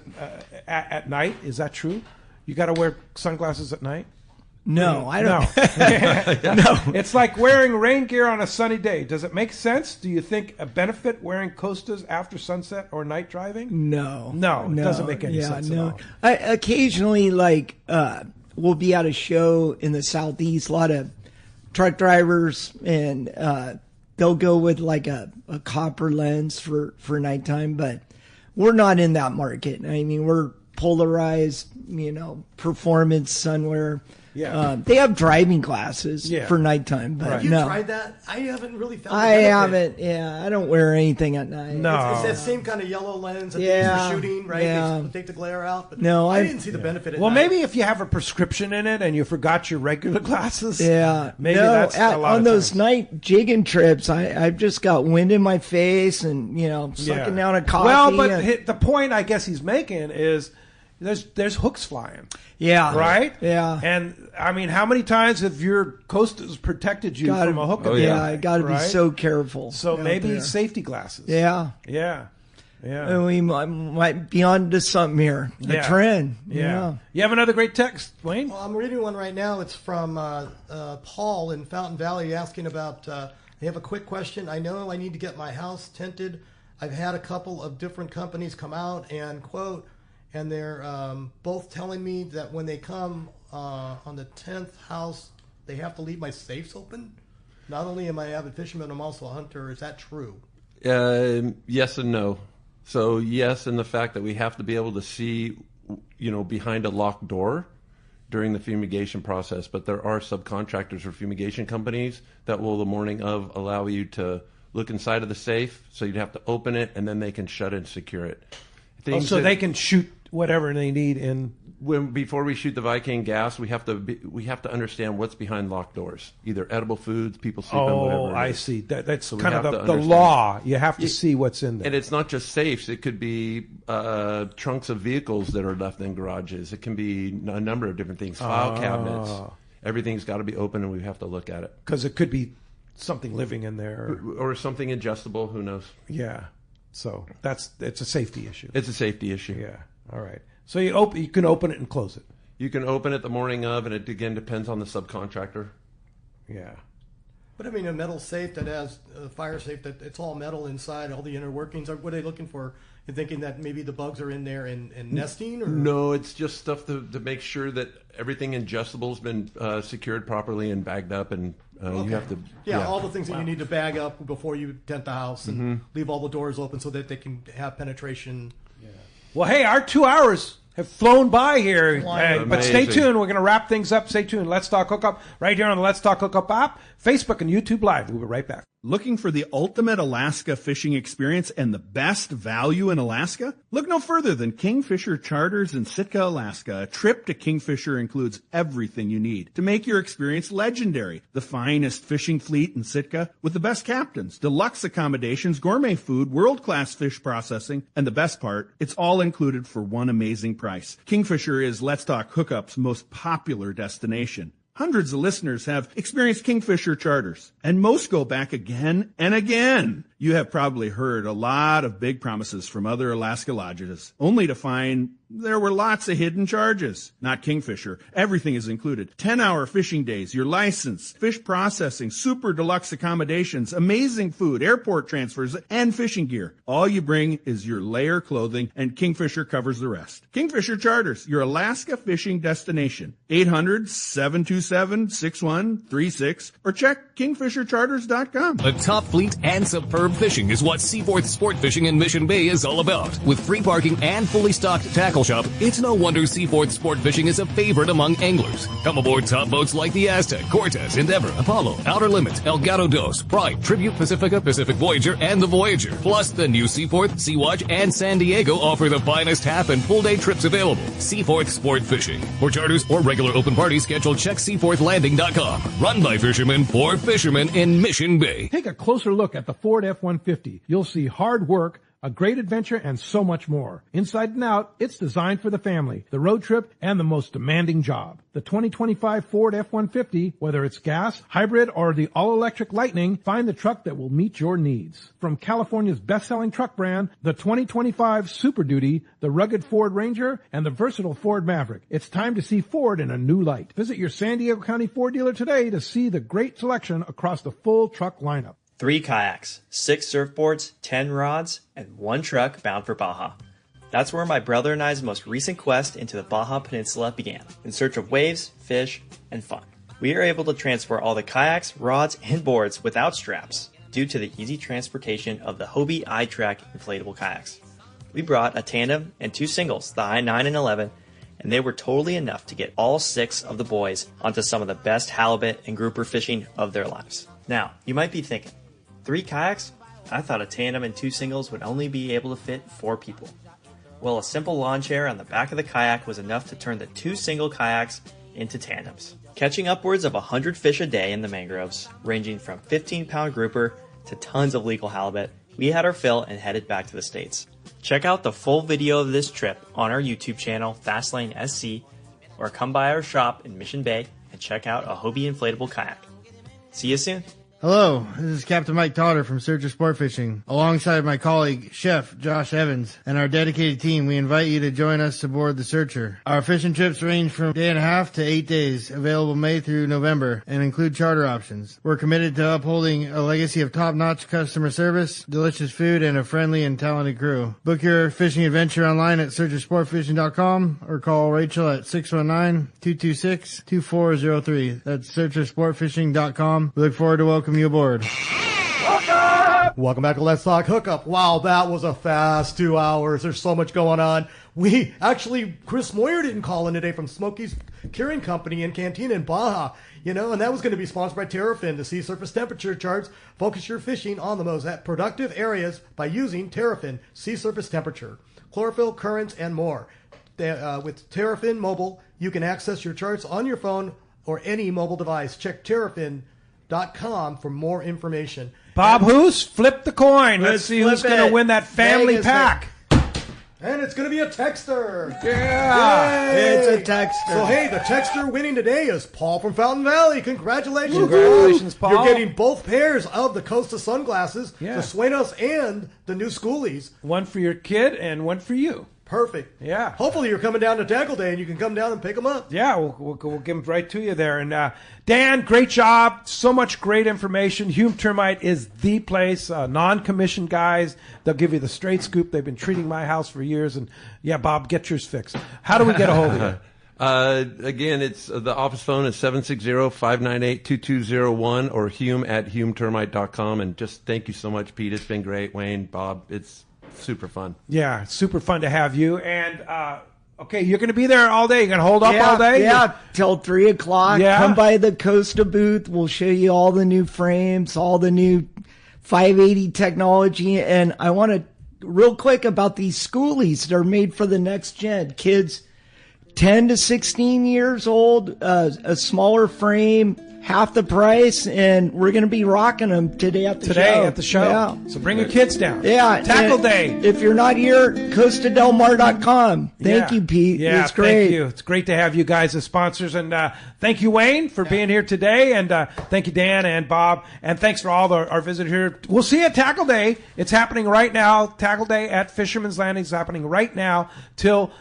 at night. Is that true? You got to wear sunglasses at night? No, I don't. No. It's like wearing rain gear on a sunny day. Does it make sense? Do you think a benefit wearing Costas after sunset or night driving? No, it doesn't make any sense at all. I occasionally, we'll be at a show in the Southeast, a lot of truck drivers, and they'll go with like a copper lens for nighttime, but we're not in that market. I mean, we're polarized, performance sunwear. Yeah. They have driving glasses for nighttime, but Have you no. tried that? I haven't really found. I haven't. Yeah, I don't wear anything at night. No. It's that same kind of yellow lens that they use for shooting, right? Yeah. They take the glare out. But No, I didn't see the benefit of Well, that. maybe if you have a prescription in it and you forgot your regular glasses. Yeah, Maybe that's a lot on of those times. night jigging trips. I've just got wind in my face and sucking down a coffee. Well, but and- the point I guess he's making is there's hooks flying. yeah, Right? Yeah, And I mean, how many times have your Costas protected you from a hook? I got to be Right? so careful. So out maybe there. safety glasses. Yeah, Yeah. and we might be on to something here. A Yeah. trend. Yeah. You have another great text, Wayne? Well, I'm reading one right now. It's from Paul in Fountain Valley asking about. They have a quick question. I know I need to get my house tinted. I've had a couple of different companies come out and quote, and they're both telling me that when they come on the 10th house, they have to leave my safes open. Not only am I an avid fisherman, I'm also a hunter. Is that true? Yes and no. So yes, in the fact that we have to be able to see, behind a locked door during the fumigation process. But there are subcontractors or fumigation companies that will, the morning of, allow you to look inside of the safe. So you'd have to open it, and then they can shut it and secure it. So they can shoot whatever they need in. Before we shoot the Viking gas, we have to understand what's behind locked doors. Either edible foods, people sleeping, whatever. Oh, I see. That's So we kind have of to the understand. law. You have to see what's in there. And it's not just safes. It could be trunks of vehicles that are left in garages. It can be a number of different things. File cabinets. Everything's got to be open, and we have to look at it. Because it could be something living in there. Or something ingestible. Who knows? Yeah. So it's a safety issue. It's a safety issue. Yeah. All right. So you can open it and close it. You can open it the morning of, and it again depends on the subcontractor. Yeah. But I mean, a metal safe that has a fire safe that it's all metal inside, all the inner workings. What are they looking for? You're thinking that maybe the bugs are in there and nesting? Or? No, it's just stuff to make sure that everything ingestible has been secured properly and bagged up, and you have to. Yeah, all the things that you need to bag up before you tent the house and Mm-hmm. leave all the doors open so that they can have penetration. Well, hey, our 2 hours have flown by here. But stay Amazing. tuned. We're going to wrap things up. Stay tuned. Let's Talk Hookup right here on the Let's Talk Hookup app, Facebook, and YouTube Live. We'll be right back. Looking for the ultimate Alaska fishing experience and the best value in Alaska? Look no further than Kingfisher Charters in Sitka, Alaska. A trip to Kingfisher includes everything you need to make your experience legendary. The finest fishing fleet in Sitka with the best captains, deluxe accommodations, gourmet food, world-class fish processing, and the best part, it's all included for one amazing price. Kingfisher is Let's Talk Hookup's most popular destination. Hundreds of listeners have experienced Kingfisher Charters, and most go back again and again. You have probably heard a lot of big promises from other Alaska lodges, only to find there were lots of hidden charges. Not Kingfisher. Everything is included. 10-hour fishing days, your license, fish processing, super deluxe accommodations, amazing food, airport transfers, and fishing gear. All you bring is your layer clothing, and Kingfisher covers the rest. Kingfisher Charters, your Alaska fishing destination. 800-727-6136 or check kingfishercharters.com. A top fleet and superb fishing is what Seaforth Sport Fishing in Mission Bay is all about. With free parking and fully stocked tackle shop, it's no wonder Seaforth Sport Fishing is a favorite among anglers. Come aboard top boats like the Aztec, Cortez, Endeavor, Apollo, Outer Limits, El Gato Dos, Pride, Tribute Pacifica, Pacific Voyager, and the Voyager. Plus, the new Seaforth, Sea-Watch, and San Diego offer the finest half and full day trips available. Seaforth Sport Fishing. For charters or regular open party schedule, check seaforthlanding.com. Run by fishermen for fishermen in Mission Bay. Take a closer look at the Ford F-150. You'll see hard work, a great adventure, and so much more. Inside and out, it's designed for the family, the road trip, and the most demanding job. The 2025 Ford F-150, whether it's gas, hybrid, or the all-electric Lightning, find the truck that will meet your needs. From California's best-selling truck brand, the 2025 Super Duty, the rugged Ford Ranger, and the versatile Ford Maverick, it's time to see Ford in a new light. Visit your San Diego County Ford dealer today to see the great selection across the full truck lineup. 3 kayaks, 6 surfboards, 10 rods, and 1 truck bound for Baja. That's where my brother and I's most recent quest into the Baja Peninsula began, in search of waves, fish, and fun. We are able to transfer all the kayaks, rods, and boards without straps due to the easy transportation of the Hobie iTrack inflatable kayaks. We brought a tandem and 2 singles, the I-9 and 11, and they were totally enough to get all 6 of the boys onto some of the best halibut and grouper fishing of their lives. Now, you might be thinking, 3 kayaks? I thought a tandem and 2 singles would only be able to fit 4 people. Well, a simple lawn chair on the back of the kayak was enough to turn the 2 single kayaks into tandems. Catching upwards of 100 fish a day in the mangroves, ranging from 15-pound grouper to tons of legal halibut, we had our fill and headed back to the States. Check out the full video of this trip on our YouTube channel, Fastlane SC, or come by our shop in Mission Bay and check out a Hobie inflatable kayak. See you soon. Hello, this is Captain Mike Totter from Searcher Sport Fishing. Alongside my colleague, Chef Josh Evans, and our dedicated team, we invite you to join us aboard the Searcher. Our fishing trips range from a day and a half to 8 days, available May through November, and include charter options. We're committed to upholding a legacy of top-notch customer service, delicious food, and a friendly and talented crew. Book your fishing adventure online at searchersportfishing.com or call Rachel at 619-226-2403. That's searchersportfishing.com. We look forward to welcoming you aboard. Welcome back to Let's Talk Hookup. Wow, that was a fast 2 hours. There's so much going on. Chris Moyer didn't call in today from Smokey's Curing Company in Cantina in Baja. And that was going to be sponsored by Terrafin. The sea surface temperature charts focus your fishing on the most productive areas by using Terrafin sea surface temperature, chlorophyll, currents, and more. With Terrafin Mobile, you can access your charts on your phone or any mobile device. Check Terrafin.com for more information. Bob Hoose, flip the coin. Let's see who's going to win that family pack. And it's going to be a texter. Yeah. Yay. It's a texter. So, hey, the texter winning today is Paul from Fountain Valley. Congratulations. Congratulations, Paul. You're getting both pairs of the Costa sunglasses, the Suenos and the new Schoolies. One for your kid and one for you. Perfect. Yeah. Hopefully you're coming down to Tackle Day and you can come down and pick them up. Yeah, we'll give them right to you there. And Dan, great job. So much great information. Hume Termite is the place. Non-commissioned guys. They'll give you the straight scoop. They've been treating my house for years. And yeah, Bob, get yours fixed. How do we get a hold of you? Again, it's the office phone is 760-598-2201 or Hume at humetermite.com. And just thank you so much, Pete. It's been great. Wayne, Bob, it's super fun. Yeah, super fun to have you. And, okay, you're going to be there all day. You're going to hold up all day? Yeah, till 3 o'clock. Yeah. Come by the Costa booth. We'll show you all the new frames, all the new 580 technology. And I want to real quick about these schoolies that are made for the next gen. Kids 10 to 16 years old, a smaller frame, half the price, and we're going to be rocking them today at the show. Yeah. So bring your kids down. Yeah. Tackle Day. If you're not here, CostaDelMar.com. Thank you, Pete. Yeah, it's great. Thank you. It's great to have you guys as sponsors. And thank you, Wayne, for being here today. And thank you, Dan and Bob. And thanks for all our visitors here. We'll see you at Tackle Day. It's happening right now. Tackle Day at Fisherman's Landing is happening right now till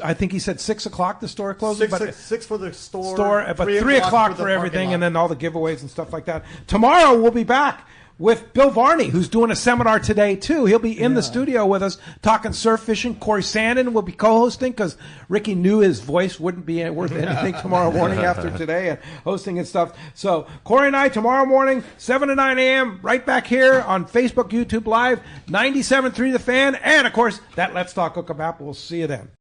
I think he said 6 o'clock the store closes. Six for the store. But 3 o'clock for everything, and then all the giveaways and stuff like that. Tomorrow we'll be back with Bill Varney, who's doing a seminar today too. He'll be in the studio with us talking surf fishing. Corey Sandin will be co-hosting because Ricky knew his voice wouldn't be worth anything tomorrow morning after today and hosting and stuff. So Corey and I tomorrow morning, 7 to 9 a.m. right back here on Facebook, YouTube Live, 97.3 The Fan, and of course that Let's Talk Hookup app. We'll see you then.